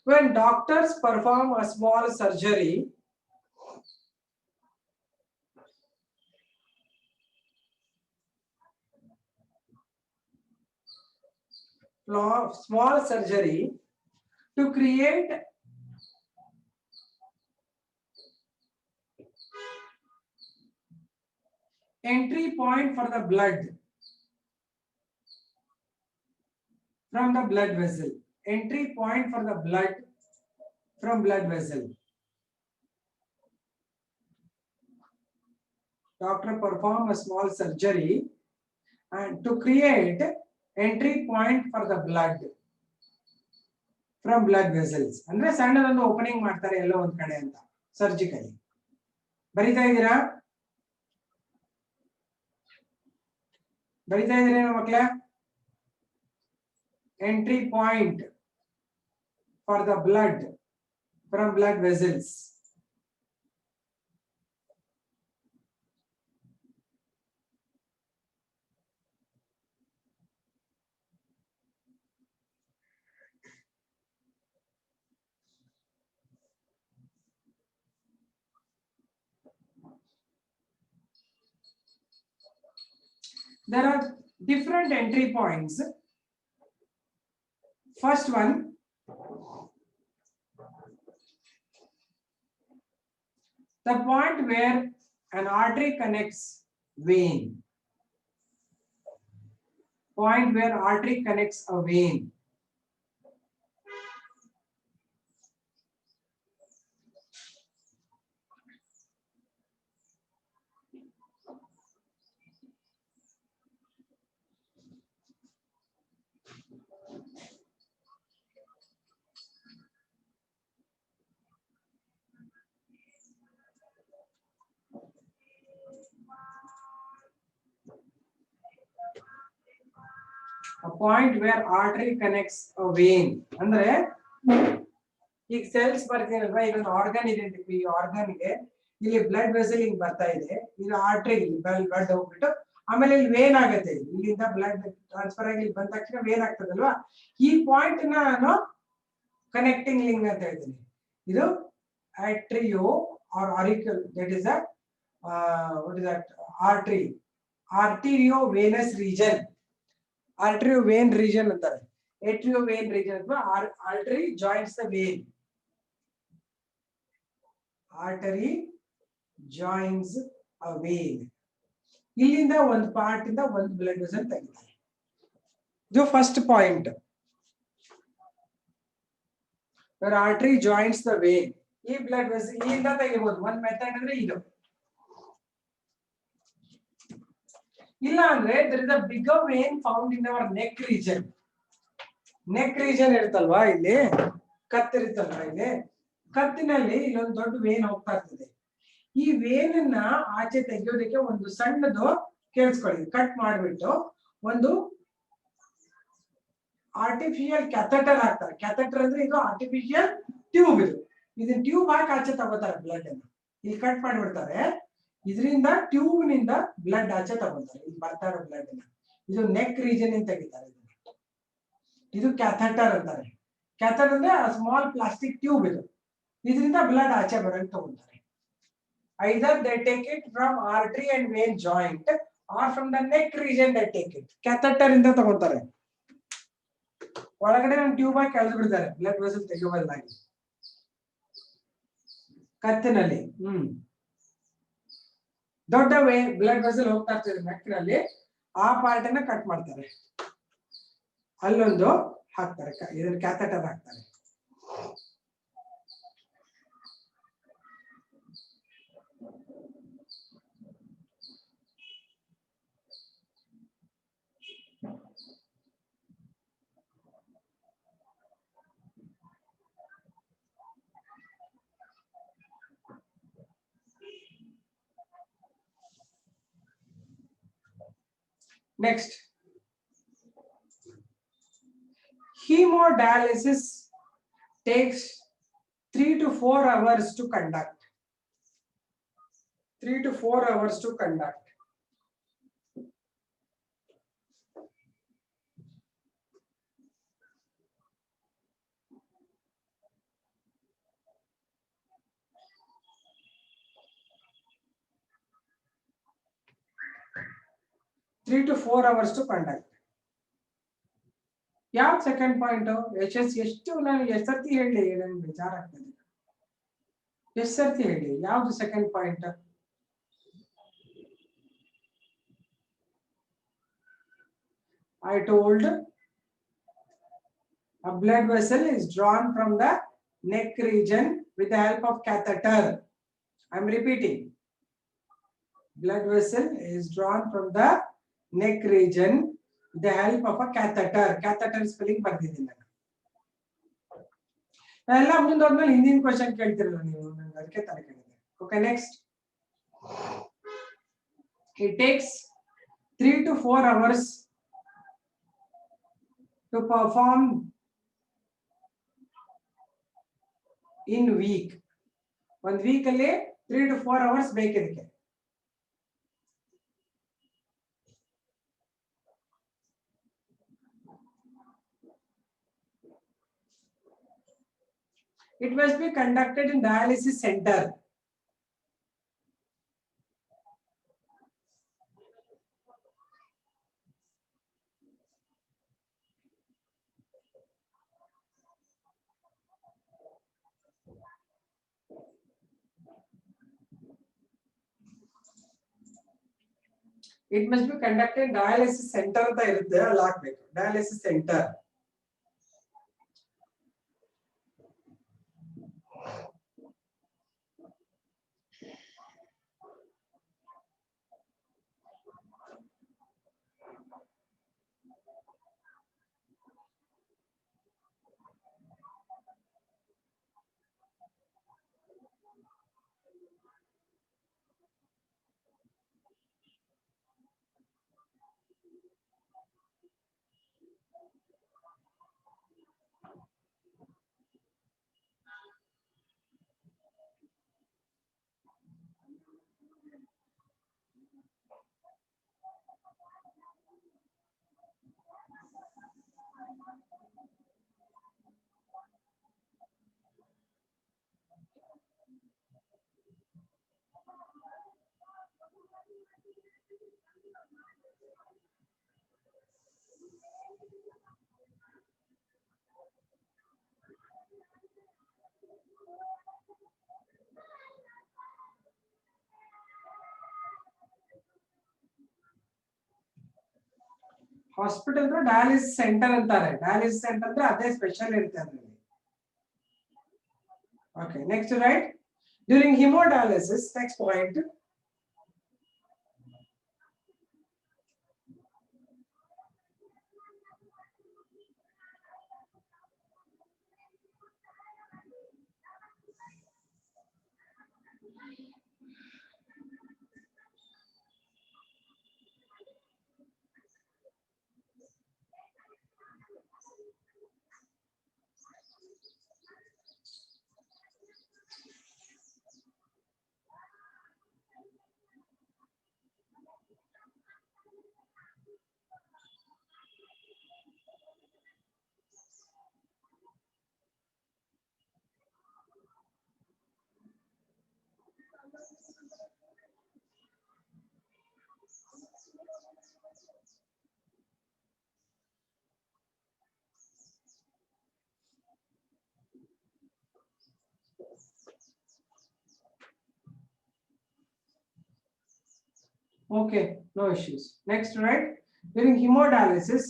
when doctors perform a small surgery to create entry point for the blood from the blood vessel. Entry point for the blood from blood vessel. Doctor perform a small surgery and to create entry point for the blood from blood vessels. ಅಂದ್ರೆ ಸಣ್ಣದೊಂದು opening ಮಾಡ್ತಾರೆ ಎಲ್ಲೋ ಒಂದ್ ಕಡೆ ಅಂತ surgically. ಬರಿತಾ ಇದ್ದೀರಾ? ಬರಿತಾ ಇದ್ದೀರಾ ಮಕ್ಕಳೇ? Entry point for the blood from blood vessels. There are different entry points. First one, the point where an artery connects vein. Point where artery connects a vein. A point where artery connects a vein. ಅಂದ್ರೆ ಈಗ cells ಬರ್ತೀನಲ್ವಾ, ಈಗ ಒಂದು organ ಇದೆ ಅಂತ ಈ organ ಗೆ ಇಲ್ಲಿ blood vessel ಹಿಂಗ್ ಬರ್ತಾ ಇದೆ, ಇದು ಆರ್ಟರಿ ಬ್ಲಡ್ ಹೋಗ್ಬಿಟ್ಟು ಆಮೇಲೆ ಇಲ್ಲಿ ವೇನ್ ಆಗುತ್ತೆ, ಇಲ್ಲಿಂದ ಬ್ಲಡ್ ಟ್ರಾನ್ಸ್ಫರ್ ಆಗಿ ಇಲ್ಲಿ ಬಂದ ತಕ್ಷಣ ವೇನ್ ಆಗ್ತದಲ್ವಾ, ಈ ಪಾಯಿಂಟ್ ನಾನು ಕನೆಕ್ಟಿಂಗ್ ಲಿಂಕ್ ಅಂತ ಹೇಳ್ತೀನಿ. ಇದು atrio or auricle, that is what is that artery, arterio venous region, arterio vein region ಅಂತಾರೆ. atriovein region ಅಥವಾ artery joins the vein. Artery joins a vein. ಇಲ್ಲಿಂದ ಒಂದು ಪಾರ್ಟ್ ಇಂದ ಒಂದು ಬ್ಲಡ್ ವೆಸಲ್ ತೆಗಿತಾರೆ. ಇದು first point. where artery joins the vein. ಈ blood vessel ಇಲ್ಲಿಂದ ತೆಗಿಬಹುದು. ಒಂದು ಮೆಥಡ್ ಅಂದ್ರೆ ಇದು. ಇಲ್ಲ ಅಂದ್ರೆ there is a bigger vein found in our neck region. neck region ಇರುತ್ತಲ್ವಾ, ಇಲ್ಲಿ ಕತ್ತಿರುತ್ತಲ್ವಾ, ಇಲ್ಲಿ ಕತ್ತಿನಲ್ಲಿ ಇಲ್ಲೊಂದು ದೊಡ್ಡ ವೇನ್ ಹೋಗ್ತಾ ಇರ್ತದೆ. ಈ ವೇನ್ ಅನ್ನ ಆಚೆ ತೆಗೆಯೋದಕ್ಕೆ ಒಂದು ಸಣ್ಣದು ಕೇಳಿಸ್ಕೊಳ್ಳಿ, ಕಟ್ ಮಾಡಿಬಿಟ್ಟು ಒಂದು ಆರ್ಟಿಫಿಷಿಯಲ್ ಕ್ಯಾಥೆಟರ್ ಹಾಕ್ತಾರೆ. ಕ್ಯಾಥೆಟರ್ ಅಂದ್ರೆ ಇದು ಆರ್ಟಿಫಿಷಿಯಲ್ ಟ್ಯೂಬ್. ಇದನ್ನ ಟ್ಯೂಬ್ ಹಾಕಿ ಆಚೆ ತಗೋತಾರೆ ಬ್ಲಡ್ ಅನ್ನ. ಇಲ್ಲಿ ಕಟ್ ಮಾಡಿಬಿಡ್ತಾರೆ. ಇದರಿಂದ ಟ್ಯೂಬ್ ನಿಂದ ಬ್ಲಡ್ ಆಚೆ ತಗೋತಾರೆ. ಇಲ್ಲಿ ಬರ್ತಾ ಇರೋ ಬ್ಲಡ್ ಅನ್ನ ಇದು ನೆಕ್ ರೀಜನ್ ಇಂದ ತೆಗಿತಾರೆ. ಇದು ಕ್ಯಾಥೆಟರ್ ಅಂತಾರೆ. ಕ್ಯಾಥೆಟರ್ ಅಂದ್ರೆ ಸ್ಮಾಲ್ ಪ್ಲಾಸ್ಟಿಕ್ ಟ್ಯೂಬ್. ಇದರಿಂದ ಬ್ಲಡ್ ಆಚೆ ಬರಂಗ್ ತಗೊಂತಾರೆ. Either they take it from artery and vein joint or from the neck region they take it. Catheter ಇಂದ ತಗೊಂತಾರೆ. ಒಳಗಡೆ ಒಂದು ಟ್ಯೂಬ್ ಹಾಕಿ ಎಳೆದು ಬಿಡ್ತಾರೆ ಬ್ಲಡ್ ವೆಸಲ್ ತೆಗೆಯುವುದಾಗಿ ಕತ್ತಿನಲ್ಲಿ. ದೊಡ್ಡ ಬ್ಲಡ್ ವೆಸಲ್ ಹೋಗ್ತಾ ಇರ್ತದೆ ನೆಕ್ನಲ್ಲಿ, ಆ ಪಾರ್ಟ್ ಅನ್ನ ಕಟ್ ಮಾಡ್ತಾರೆ. ಅಲ್ಲೊಂದು ಹಾಕ್ತಾರೆ, ಇದನ್ನ ಕ್ಯಾಥೆಟರ್ ಹಾಕ್ತಾರೆ. Next, hemodialysis takes 3 to 4 hours to conduct. 3 to 4 hours to conduct. Three to 4 hours to conduct. ಯಾವ ಸೆಕೆಂಡ್ ಪಾಯಿಂಟ್ ಎಷ್ಟು ನಾನು ಎಷ್ಟು ಸರ್ತಿ ಹೇಳಿ ನನಗೆ ಬೇಜಾರಾಗ್ತದೆ. ಎಷ್ಟು ಸರ್ತಿ ಹೇಳಿ ಯಾವ್ದು second point? I told a blood vessel is drawn from the neck region with the help of catheter. I am repeating. Blood vessel is drawn from the neck region with the help of a catheter. Catheter spelling ಬರ್ದಿದ್ದೀನಿ ನಾನು. ಎಲ್ಲ ಮುಂದೆ ಹೋದ್ಮೇಲೆ ಹಿಂದಿನ question ಕೇಳ್ತಿರಲ್ಲ ನೀವು, ನನಗೆ ಅದಕ್ಕೆ ತಲೆ ಕೆಡಿದೆ. Okay, next. It takes 3 to 4 hours to perform in week. ಒಂದು ವೀಕ್ ಅಲ್ಲಿ 3 to 4 hours ಬೇಕಿದಕ್ಕೆ. It must be conducted in dialysis center. It must be conducted in dialysis center ಅಂತ ಇರುತ್ತೆ, ಅಲ್ಲಿ ಹಾಕ್ಬೇಕು dialysis center. Hospital dialysis centre ಅಂತಾರೆ. Dialysis centre ಅಂದ್ರೆ ಅದೇ special ಇರುತ್ತೆ ಅದರಲ್ಲಿ. Okay, next right. During haemodialysis, next point. Okay, no issues. Next, right? During hemodialysis,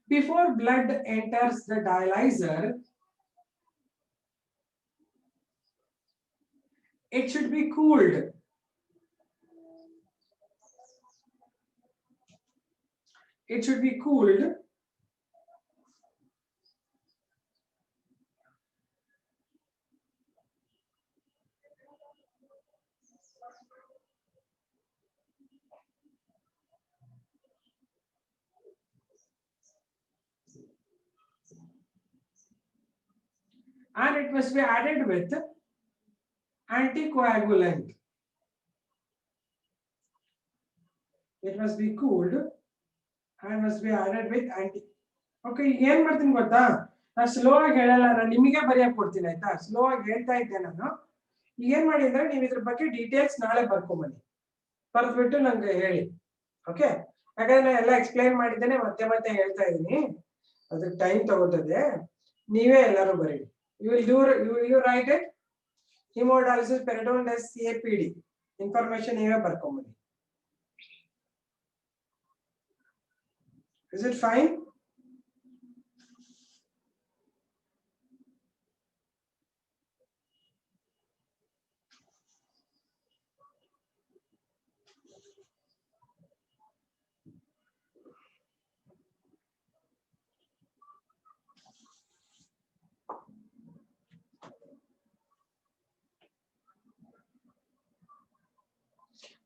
before blood enters the dialyzer, it should be cooled. It should be cooled. And it must be added with anticoagulant. It must be cooled and must be added with anti. Okay, ಏನ್ ಮಾಡ್ತೀನಿ ಗೊತ್ತಾ, ನಾನು slow ಆಗಿ ಹೇಳಲ್ಲ, ನಾನು ನಿಮಗೆ ಬರೆಯಕ್ಕೆ ಕೊಡ್ತೀನಿ ಆಯ್ತಾ. ಸ್ಲೋ ಆಗಿ ಹೇಳ್ತಾ ಇದ್ದೆ ನಾನು. ಏನ್ ಮಾಡಿ ಅಂದ್ರೆ ನೀವು ಇದ್ರ ಬಗ್ಗೆ ಡೀಟೇಲ್ಸ್ ನಾಳೆ ಬರ್ಕೊಂಬನ್ನಿ, ಬರ್ದ್ಬಿಟ್ಟು ನಂಗೆ ಹೇಳಿ. ಓಕೆ, ಯಾಕಂದ್ರೆ ನಾನು ಎಲ್ಲ ಎಕ್ಸ್ಪ್ಲೈನ್ ಮಾಡಿದ್ದೇನೆ, ಮತ್ತೆ ಮತ್ತೆ ಹೇಳ್ತಾ ಇದ್ದೀನಿ, ಅದಕ್ಕೆ ಟೈಮ್ ತಗೋತದೆ. ನೀವೇ ಎಲ್ಲರೂ ಬರೀರಿ. You will you write it? Hemodialysis peritone as CAPD. Information ನೀವೇ ಬರ್ಕೊಂಬನ್ನಿ. Is it fine?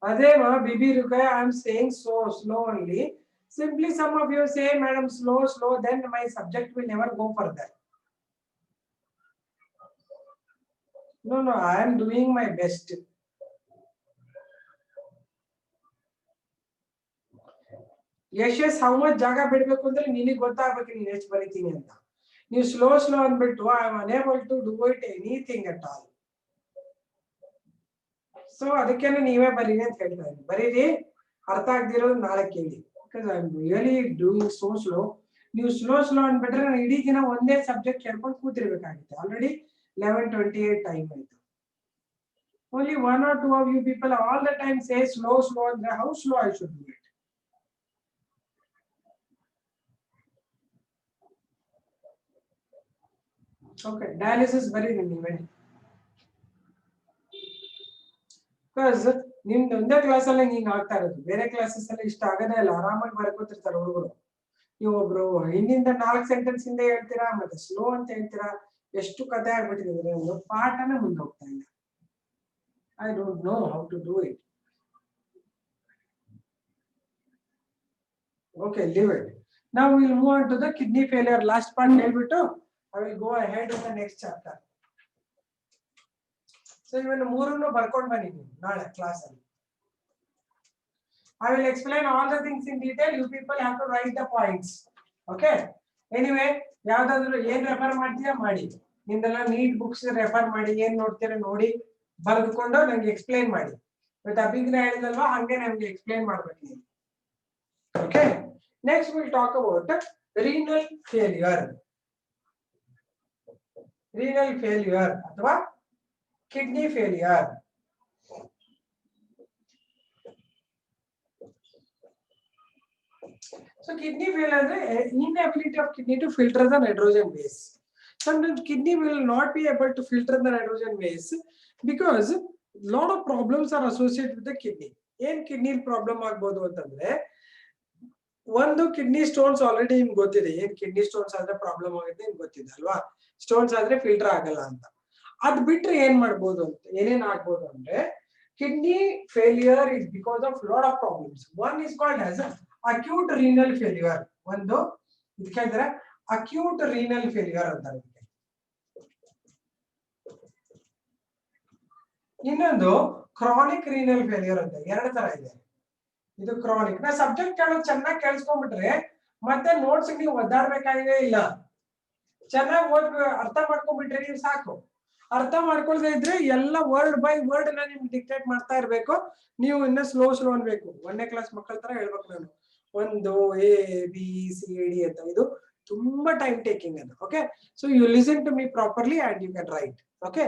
Adema, Bibi Rukaya, I am saying so slow only. Simply some of you say, Madam, slow, then my subject will never go further. No, I am doing my best. Yes, how much jaga ಬಿಡಬೇಕು ಅಂದ್ರೆ ನಿನಗೆ ಗೊತ್ತಾಗಬೇಕು ನೀನು ಎಷ್ಟು ಬರೀತೀನಿ ಅಂತ. ನೀವು slow ಅಂದ್ಬಿಟ್ಟು I am unable to do it anything at all. So ಅದಕ್ಕೇನೆ ನೀವೇ ಬರೀರಿ ಅಂತ ಹೇಳ್ತಾ ಇದ್ದೀನಿ. ಬರೀರಿ, ಅರ್ಥ ಆಗದಿರೋದು ನಾಳೆ ಕೇಳಿ. Because I am really doing so slow. ನೀವು ಸ್ಲೋ ಅಂದ್ಬಿಟ್ರೆ ನಾನು ಇಡೀ ದಿನ ಒಂದೇ ಸಬ್ಜೆಕ್ಟ್ ಹೇಳ್ಕೊಂಡು ಕೂತಿರ್ಬೇಕಾಗುತ್ತೆ. ಆಲ್ರೆಡಿ 11:28 ಟೈಮ್ ಆಯ್ತು. Only 1 or 2 of you people all the time say slow ಅಂದ್ರೆ how slow I should do it? Okay, dialysis ಬರೀರಿ ನೀವೇ. Because ನಿಮ್ದು ಒಂದೇ ಕ್ಲಾಸ್ ಅಲ್ಲಿ ಹಿಂಗ್ ಆಗ್ತಾ ಇರೋದು, ಬೇರೆ ಕ್ಲಾಸಸ್ ಅಲ್ಲಿ ಇಷ್ಟ ಆಗದೇ ಇಲ್ಲ, ಆರಾಮಾಗಿ ಬರ್ಕೋತಿರ್ತಾರೆ ಹುಡುಗರು. ನೀವು ಒಬ್ರು ಹಿಂದಿಂದ 4 ಸೆಂಟೆನ್ಸ್ ಹಿಂದೆ ಹೇಳ್ತೀರಾ, ಮತ್ತೆ ಸ್ಲೋ ಅಂತ ಹೇಳ್ತೀರಾ, ಎಷ್ಟು ಕತೆ ಆಗ್ಬಿಟ್ಟಿದೆ, ಒಂದು ಪಾಠನೇ ಮುಂದೆ ಹೋಗ್ತಾ ಇಲ್ಲ. I don't know how to do it. Okay, leave it. Now we will move on to the kidney failure. Last part ಹೇಳ್ಬಿಟ್ಟು I will go ahead in the next chapter. So even ಮೂರನ್ನು ಬರ್ಕೊಂಡು ಬನ್ನಿ ನಾಳೆ class ಅಲ್ಲಿ. I will explain all the things in detail. You people have to write the points. Okay. Anyway, ಯಾವ್ದಾದ್ರು ಏನ್ refer ಮಾಡ್ತೀರಾ ಮಾಡಿ, ನಿಮ್ದೆಲ್ಲ ನೀಟ್ ಬುಕ್ಸ್ ರೆಫರ್ ಮಾಡಿ, ಏನ್ ನೋಡ್ತೀರಾ ನೋಡಿ ಬರೆದುಕೊಂಡು ನಂಗೆ ಎಕ್ಸ್ಪ್ಲೈನ್ ಮಾಡಿ. ಇವತ್ತು ಅಭಿಜ್ಞ ಹೇಳಿದಲ್ವಾ, ಹಂಗೆ ನಮ್ಗೆ ಎಕ್ಸ್ಪ್ಲೈನ್ ಮಾಡ್ಬೇಕು ನೀವು. Okay. Next we'll talk about renal failure. Renal failure ಅಥವಾ kidney failure. So kidney failure ಅಂದ್ರೆ inability of kidney to filter the nitrogen waste. Sometimes kidney will not be able to filter the nitrogen waste because lot of problems are associated with the kidney. ಏನ್ kidney problem ಆಗ್ಬೋದು ಅಂತಂದ್ರೆ ಒಂದು kidney stones already ನಿಮ್ಗೆ ಗೊತ್ತಿದೆ, ಏನ್ kidney stones ಆದ್ರೆ problem ಆಗುತ್ತೆ ನಿಮ್ಗೆ ಗೊತ್ತಿದೆ ಅಲ್ವಾ, ಸ್ಟೋನ್ಸ್ ಆದ್ರೆ ಫಿಲ್ಟರ್ ಆಗಲ್ಲ ಅಂತ. ಅದ್ ಬಿಟ್ರೆ ಏನ್ ಮಾಡ್ಬೋದು ಅಂತ, ಏನೇನ್ ಆಗ್ಬೋದು ಅಂದ್ರೆ kidney failure is because of lot of problems. One is called as acute renal failure. ಒಂದು ಇದಕ್ಕೆ ಅಂದ್ರೆ ಅಕ್ಯೂಟ್ ರೀನಲ್ ಫೇಲಿಯರ್ ಅಂತಾರೆ. ಇನ್ನೊಂದು ಕ್ರಾನಿಕ್ ರೀನಲ್ ಫೇಲಿಯರ್ ಅಂತ, ಎರಡು ತರ ಇದೆ. ಇದು ಕ್ರಾನಿಕ್. ನಾ ಸಬ್ಜೆಕ್ಟ್ ಕೇಳೋದು ಚೆನ್ನಾಗಿ ಕೇಳಿಸ್ಕೊಂಡ್ಬಿಟ್ರೆ ಮತ್ತೆ ನೋಟ್ಸ್ ನೀವು ಒದ್ದಾಡ್ಬೇಕಾಗೇ ಇಲ್ಲ. ಚೆನ್ನಾಗಿ ಅರ್ಥ ಮಾಡ್ಕೊಂಡ್ಬಿಟ್ರೆ ನೀವು ಸಾಕು. ಅರ್ಥ ಮಾಡ್ಕೊಳ್ದೇ ಇದ್ರೆ ಎಲ್ಲ ವರ್ಡ್ ಬೈ ವರ್ಡ್ ನ ನಿಮ್ಗೆ ಡಿಕ್ಟೇಟ್ ಮಾಡ್ತಾ ಇರ್ಬೇಕು. ನೀವು ಇನ್ನ ಸ್ಲೋ ಅನ್ಬೇಕು. 1ನೇ ಕ್ಲಾಸ್ ಮಕ್ಕಳ ತರ ಹೇಳ್ಬೇಕು ನಾನು. ಒಂದು ABCD ಅಂತ. ಇದು ತುಂಬಾ ಟೈಮ್ ಟೇಕಿಂಗ್ ಅದು. Okay, so you listen to me properly and you can write. Okay,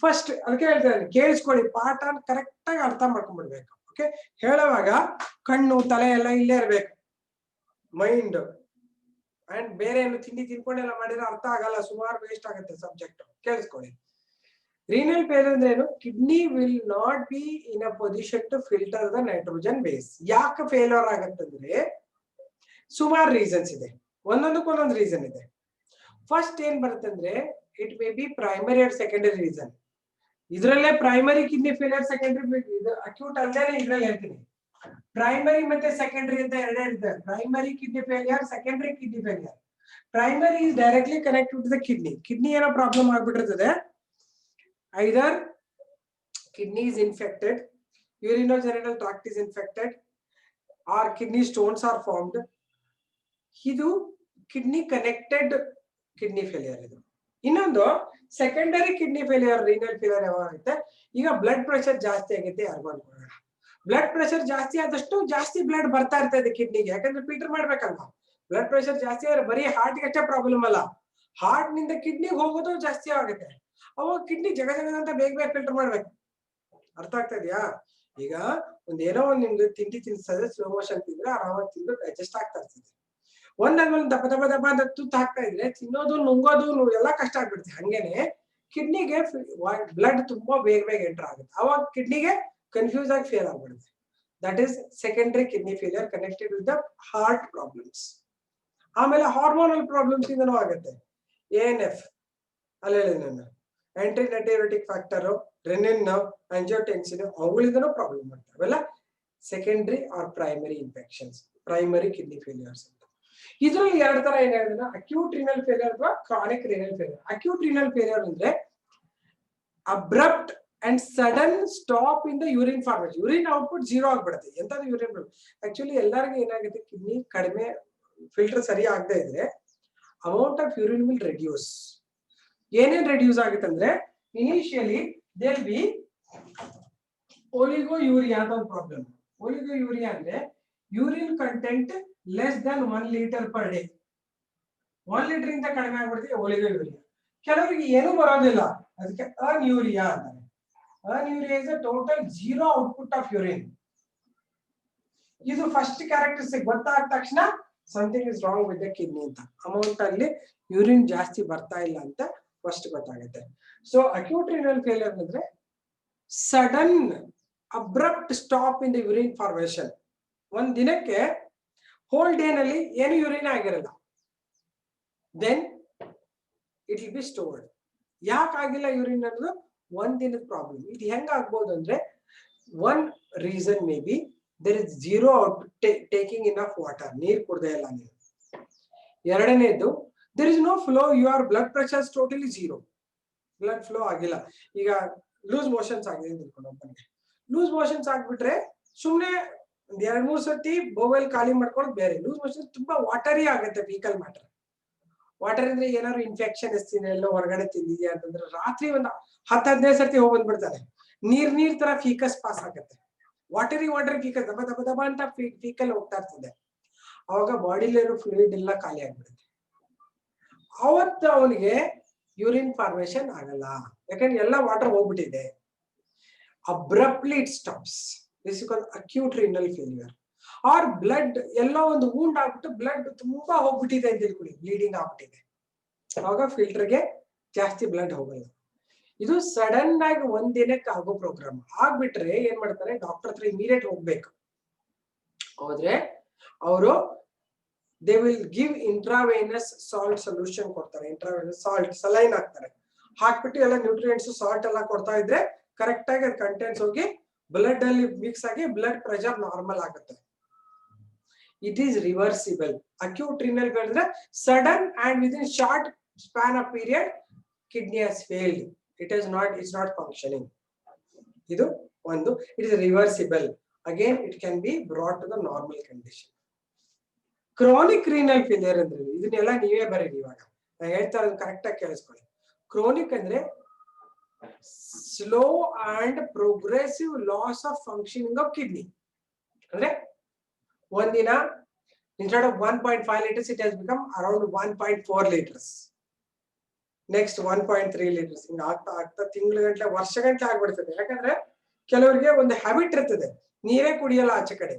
first ಅದಕ್ಕೆ ಹೇಳ್ತೇನೆ, ಕೇಳಿಸ್ಕೊಳ್ಳಿ, ಪಾಠ ಕರೆಕ್ಟ್ ಆಗಿ ಅರ್ಥ ಮಾಡ್ಕೊಂಡ್ಬಿಡ್ಬೇಕು. ಓಕೆ, ಹೇಳುವಾಗ ಕಣ್ಣು ತಲೆ ಎಲ್ಲ ಇಲ್ಲೇ ಇರ್ಬೇಕು, ಮೈಂಡ್. ಅಂಡ್ ಬೇರೆ ಏನು ತಿನ್ಕೊಂಡೆಲ್ಲ ಮಾಡಿದ್ರೆ ಅರ್ಥ ಆಗಲ್ಲ, ಸುಮಾರು ವೇಸ್ಟ್ ಆಗುತ್ತೆ ಸಬ್ಜೆಕ್ಟ್. ಕೇಳಿಸ್ಕೊಳ್ಳಿ. ರೀನಲ್ ಫೇಲಿಯರ್ ಅಂದ್ರೆ ಏನು? Kidney will not be in a position to filter the nitrogen base. ಯಾಕೆ ಫೇಲ್ಯೂರ್ ಆಗತ್ತಂದ್ರೆ ಸುಮಾರು ರೀಸನ್ಸ್ ಇದೆ, ಒಂದೊಂದಕ್ಕೊಂದೊಂದು ರೀಸನ್ ಇದೆ. ಫಸ್ಟ್ ಏನ್ ಬರುತ್ತಂದ್ರೆ it may be primary and secondary reason. ಇದ್ರಲ್ಲೇ primary kidney failure, secondary acute ಅಲ್ಲೇ ಇದ್ರಲ್ಲಿ ಹೇಳ್ತೀನಿ. ಪ್ರೈಮರಿ ಮತ್ತೆ ಸೆಕೆಂಡರಿ ಅಂತ ಎರಡೇ ಇರ್ತದೆ. Primary kidney failure, secondary kidney failure. Primary is directly connected to the kidney. Kidney ಏನೋ ಪ್ರಾಬ್ಲಮ್ ಆಗ್ಬಿಟ್ಟಿರ್ತದೆ. Either kidney is infected, urinogenital tract is infected, or kidney stones are formed. ಇದು ಕಿಡ್ನಿ ಕನೆಕ್ಟೆಡ್ ಕಿಡ್ನಿ ಫೇಲಿಯರ್. ಇದು ಇನ್ನೊಂದು secondary kidney failure, renal failure ಯಾವಾಗುತ್ತೆ? ಈಗ blood pressure ಜಾಸ್ತಿ ಆಗುತ್ತೆ, ಯಾರಿಗೂ ಅನ್ಕೊಳ್ಳೋಣ. ಬ್ಲಡ್ ಪ್ರೆಷರ್ ಜಾಸ್ತಿ ಆದಷ್ಟು ಜಾಸ್ತಿ ಬ್ಲಡ್ ಬರ್ತಾ ಇರ್ತದೆ ಕಿಡ್ನಿಗೆ, ಯಾಕಂದ್ರೆ ಫಿಲ್ಟರ್ ಮಾಡ್ಬೇಕಲ್ವಾ. ಬ್ಲಡ್ ಪ್ರೆಷರ್ ಜಾಸ್ತಿ ಆದ್ರೆ ಬರೀ ಹಾರ್ಟ್ಗೆ ಅಷ್ಟೇ ಪ್ರಾಬ್ಲಮ್ ಅಲ್ಲ, ಹಾರ್ಟ್ ನಿಂದ ಕಿಡ್ನಿಗೆ ಹೋಗೋದು ಜಾಸ್ತಿ ಆಗುತ್ತೆ. ಅವಾಗ ಕಿಡ್ನಿ ಜಗ ಅಂತ ಬೇಗ ಫಿಲ್ಟರ್ ಮಾಡ್ಬೇಕು. ಅರ್ಥ ಆಗ್ತಾ ಇದೆಯಾ? ಈಗ ಏನೋ ನಿಮ್ಗೆ ತಿಂಡಿ ತಿನ್ಸಿದ್ರೆ ಸ್ಲೋ ಮೋಷನ್ ತಿಂದ್ರೆ ಆರಾಮಾಗಿ ತಿಂದು ಡೈಜೆಸ್ಟ್ ಆಗ್ತಾ ಇರ್ತದೆ. ಒಂದಾದ್ಮೇಲೆ ದಪ್ಪ ದಪ್ಪ ದಪ್ಪ ಅಂತ ತುತ್ತು ಹಾಕ್ತಾ ಇದ್ರೆ ತಿನ್ನೋದು ನುಂಗೋದು ಎಲ್ಲ ಕಷ್ಟ ಆಗ್ಬಿಡುತ್ತೆ. ಹಂಗೇನೆ ಕಿಡ್ನಿಗೆ ಬ್ಲಡ್ ತುಂಬಾ ಬೇಗ ಎಂಟರ್ ಆಗುತ್ತೆ. ಅವಾಗ ಕಿಡ್ನಿಗೆ ಕನ್ಫ್ಯೂಸ್ ಆಗಿ ಫೇಲ್ ಆಗ್ಬಿಡುತ್ತೆ. That is secondary kidney failure connected with the heart problems. ಆಮೇಲೆ ಹಾರ್ಮೋನಲ್ ಪ್ರಾಬ್ಲಮ್ಸ್ ಇಂದನೂ ಆಗುತ್ತೆ. ANF, ಅಲ್ಲೆಲ್ಲ anti natriuretic factor, renin, angiotensin, ಅವುಗಳಿಂದನೂ ಪ್ರಾಬ್ಲಮ್ ಮಾಡ್ತಾರೆ. ಅವೆಲ್ಲ secondary or primary infections, primary kidney failures ಅಂತ. ಇದ್ರಲ್ಲಿ ಎರಡು ತರ ಏನ್ ಹೇಳಿದ್ರೆ ಅಕ್ಯೂಟ್ ರೀನಲ್ ಫೇಲಿಯರ್ ಅಥವಾ chronic renal failure. Acute renal failure ಅಂದ್ರೆ abrupt and sudden stop in the urine formation. Urine output zero ಆಗ್ಬಿಡುತ್ತೆ. ಎಂತದ್ದು ಯೂರಿನ್? ಆಕ್ಚುಲಿ ಎಲ್ಲರಿಗೂ ಏನಾಗುತ್ತೆ, ಕಿಡ್ನಿ ಕಡಿಮೆ ಫಿಲ್ಟರ್ ಸರಿ ಆಗದೆ ಇದ್ರೆ amount of urine will reduce. ಏನೇನ್ ರೆಡ್ಯೂಸ್ ಆಗುತ್ತೆ ಅಂದ್ರೆ ಇನಿಷಿಯಲಿ ದೇರ್ ಬಿ ಒಲಿಗೋಯೂರಿಯಾ ಅಂತ ಒಂದು ಪ್ರಾಬ್ಲಮ್. ಒಲಿಗೋಯೂರಿಯಾ ಅಂದ್ರೆ urine content less than 1 litre per day. 1 litre ಇಂದ ಕಡಿಮೆ ಆಗ್ಬಿಡುತ್ತೆ ಒಲಿಗೋಯೂರಿಯಾ. ಕೆಲವರಿಗೆ ಏನೂ ಬರೋದಿಲ್ಲ, ಅದಕ್ಕೆ ಅನ್ಯೂರಿಯಾ ಅಂತಾರೆ. Anuria is a total zero output of urine. ಇದು ಫಸ್ಟ್ ಕ್ಯಾರೆಕ್ಟರಿಸ್ಟಿಕ್. ಗೊತ್ತಾದ ತಕ್ಷಣ something is wrong with the kidney ಅಂತ. ಅಮೌಂಟ್ ಅಲ್ಲಿ ಯೂರಿನ್ ಜಾಸ್ತಿ ಬರ್ತಾ ಇಲ್ಲ ಅಂತ ಫಸ್ಟ್ ಗೊತ್ತಾಗುತ್ತೆ. ಸೊ ಅಕ್ಯೂಟ್ ರೀನಲ್ ಫೇಲಿಯರ್ ಅಂದ್ರೆ sudden abrupt stop in the urine formation. ಒಂದ್ ದಿನಕ್ಕೆ ಹೋಲ್ ಡೇ ನಲ್ಲಿ ಏನು ಯೂರಿನ್ ಆಗಿರಲ್ಲ, then it will be stored. ಯಾಕಾಗಿಲ್ಲ ಯೂರಿನ್ ಅನ್ನೋದು ಒಂದ್ ದಿನದ ಪ್ರಾಬ್ಲಮ್. ಇದು ಹೆಂಗ ಆಗ್ಬೋದು ಅಂದ್ರೆ one reason may be there is zero taking in of water, ನೀರ್ ಕುಡ್ದೇ ಇಲ್ಲ ನೀವು. ಎರಡನೇದು there is no flow, your blood pressure is totally zero, blood flow ಆಗಿಲ್ಲ. ಈಗ ಲೂಸ್ ಮೋಷನ್ಸ್ ಆಗಿದೆ ಅಂತ ತಿಳ್ಕೊಂಡು ಒಬ್ಬನಿಗೆ ಲೂಸ್ ಮೋಷನ್ಸ್ ಆಗ್ಬಿಟ್ರೆ ಸುಮ್ನೆ ಒಂದ್ 2-3 ಸತಿ ಬೋವೆಲ್ ಖಾಲಿ ಮಾಡ್ಕೊಳ್ಳೋದು ಬೇರೆ. ಲೂಸ್ ಮೋಷನ್ ತುಂಬಾ ವಾಟರಿ ಆಗುತ್ತೆ, ಫೀಕಲ್ ಮ್ಯಾಟರ್. ವಾಟರ್ ಅಂದ್ರೆ ಏನಾದ್ರು ಇನ್ಫೆಕ್ಷನ್ ಎಸ್ತೀನಿ ಎಲ್ಲೋ ಹೊರಗಡೆ ತಿಂದಿದ್ಯಾ ಅಂತಂದ್ರೆ ರಾತ್ರಿ ಒಂದು 10-15 ಸರ್ತಿ ಹೋಗಿ ಬಂದ್ಬಿಡ್ತಾರೆ. ನೀರ್ ತರ ಫೀಕಸ್ ಪಾಸ್ ಆಗುತ್ತೆ. ವಾಟರಿ ಫೀಕಸ್ ದಬ ದಬ ದಬ ಅಂತ ಫೀಕಲ್ ಹೋಗ್ತಾ ಇರ್ತದೆ. ಅವಾಗ ಬಾಡಿಲಿರೋ ಫ್ಲೂಯಿಡ್ ಎಲ್ಲ ಖಾಲಿ ಆಗ್ಬಿಡುತ್ತೆ. ಅವತ್ತು ಅವನಿಗೆ ಯೂರಿನ್ ಫಾರ್ಮೇಷನ್ ಆಗಲ್ಲ, ಯಾಕಂದ್ರೆ ಎಲ್ಲ ವಾಟರ್ ಹೋಗ್ಬಿಟ್ಟಿದೆ. Abruptly it stops. This is called acute renal failure. Or blood ಎಲ್ಲೋ ಒಂದು ವೂಂಡ್ ಆಗ್ಬಿಟ್ಟು ಬ್ಲಡ್ ತುಂಬಾ ಹೋಗ್ಬಿಟ್ಟಿದೆ ಅಂತ ತಿಳ್ಕೊಳ್ಳಿ, ಬ್ಲೀಡಿಂಗ್ ಆಗ್ಬಿಟ್ಟಿದೆ, ಆವಾಗ ಫಿಲ್ಟರ್ಗೆ ಜಾಸ್ತಿ ಬ್ಲಡ್ ಹೋಗಲ್ಲ. ಇದು ಸಡನ್ ಆಗಿ ಒಂದ್ ದಿನಕ್ಕೆ ಆಗೋ ಪ್ರೋಗ್ರಾಮ್. ಆಗ್ಬಿಟ್ರೆ ಏನ್ ಮಾಡ್ತಾರೆ, ಡಾಕ್ಟರ್ ಹತ್ರ ಇಮಿಡಿಯೇಟ್ ಹೋಗ್ಬೇಕು. ಹೋದ್ರೆ ಅವರು they will give intravenous salt solution ಕೊಡ್ತಾರೆ. ಇಂಟ್ರಾವೇನಸ್ ಸಾಲ್ಟ್ ಸಲೈನ್ ಹಾಕ್ತಾರೆ, ಹಾಕ್ಬಿಟ್ಟು ಎಲ್ಲ ನ್ಯೂಟ್ರಿಯೆಂಟ್ಸ್ ಸಾಲ್ಟ್ ಎಲ್ಲ ಕೊಡ್ತಾ ಇದ್ರೆ ಕರೆಕ್ಟ್ ಆಗಿ ಅದು ಕಂಟೆಂಟ್ಸ್ ಹೋಗಿ ಬ್ಲಡ್ ಅಲ್ಲಿ ಮಿಕ್ಸ್ ಆಗಿ ಬ್ಲಡ್ ಪ್ರೆಷರ್ ನಾರ್ಮಲ್ ಆಗುತ್ತೆ. It is reversible. Acute renal failure sudden and within short span of period kidney has failed, it's not functioning. ಇದು ಒಂದು, it is reversible. Again it can be brought to the normal condition. Chronic renal failure ಅಂದ್ರೆ ಇದನ್ನೆಲ್ಲ ನೀವೇ ಬರೀರಿ. ಇವಾಗ ನಾನು ಹೇಳ್ತಾ ಇರೋದು ಕರೆಕ್ಟ್ ಆಗಿ ಕೇಳಿಸ್ಕೊಳ್ಳಿ. ಕ್ರಾನಿಕ್ ಅಂದ್ರೆ slow and progressive loss of functioning of kidney. ಅಂದ್ರೆ ಒಂದಿನ instead of 1.5 liters it has become around 1.4 liters, next 1.3 liters. ಹಿಂಗ ಆಗ್ತಾ ಆಗ್ತಾ ತಿಂಗಳ ಗಂಟೆ ವರ್ಷ ಗಂಟೆ ಆಗ್ಬಿಡ್ತದೆ. ಯಾಕಂದ್ರೆ ಕೆಲವರಿಗೆ ಒಂದು ಹ್ಯಾಬಿಟ್ ಇರ್ತದೆ, ನೀರೇ ಕುಡಿಯಲ್ಲ ಆಚೆ ಕಡೆ.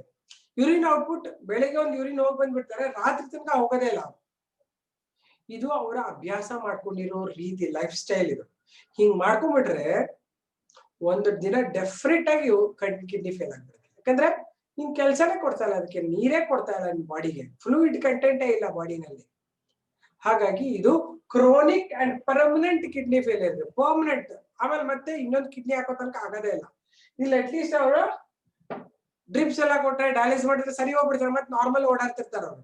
ಯೂರಿನ್ ಔಟ್ಪುಟ್ ಬೆಳಿಗ್ಗೆ ಒಂದು ಯೂರಿನ್ ಹೋಗಿ ಬಂದ್ಬಿಡ್ತಾರೆ, ರಾತ್ರಿ ತನಕ ಹೋಗೋದೇ ಇಲ್ಲ. ಇದು ಅವರ ಅಭ್ಯಾಸ ಮಾಡ್ಕೊಂಡಿರೋ ರೀತಿ, ಲೈಫ್ ಸ್ಟೈಲ್ ಇದು. ಹಿಂಗ್ ಮಾಡ್ಕೊಂಡ್ಬಿಟ್ರೆ ಒಂದು ದಿನ ಡೆಫಿನೆಟ್ ಆಗಿ ಕಿಡ್ನಿ ಫೇಲ್ ಆಗ್ಬಿಡುತ್ತೆ. ಯಾಕಂದ್ರೆ ನಿಮ್ ಕೆಲ್ಸನೇ ಕೊಡ್ತಾ ಇಲ್ಲ, ಅದಕ್ಕೆ ನೀರೇ ಕೊಡ್ತಾ ಇಲ್ಲ ನಿಮ್ ಬಾಡಿಗೆ, ಫ್ಲೂಯಿಡ್ ಕಂಟೆಂಟೇ ಇಲ್ಲ ಬಾಡಿನಲ್ಲಿ. ಹಾಗಾಗಿ ಇದು chronic and permanent kidney failure. Permanent, ಆಮೇಲೆ ಮತ್ತೆ ಇನ್ನೊಂದು ಕಿಡ್ನಿ ಹಾಕೋ ತನಕ ಆಗೋದೇ ಇಲ್ಲ. ಇಲ್ಲಿ ಅಟ್ಲೀಸ್ಟ್ ಅವರು ಡ್ರಿಪ್ಸ್ ಎಲ್ಲ ಕೊಟ್ಟರೆ ಡಯಾಲಿಸಿಸ್ ಮಾಡಿದ್ರೆ ಸರಿ ಹೋಗ್ಬಿಡ್ತಾರೆ, ಮತ್ತೆ ನಾರ್ಮಲ್ ಓಡಾಡ್ತಿರ್ತಾರೆ ಅವರು.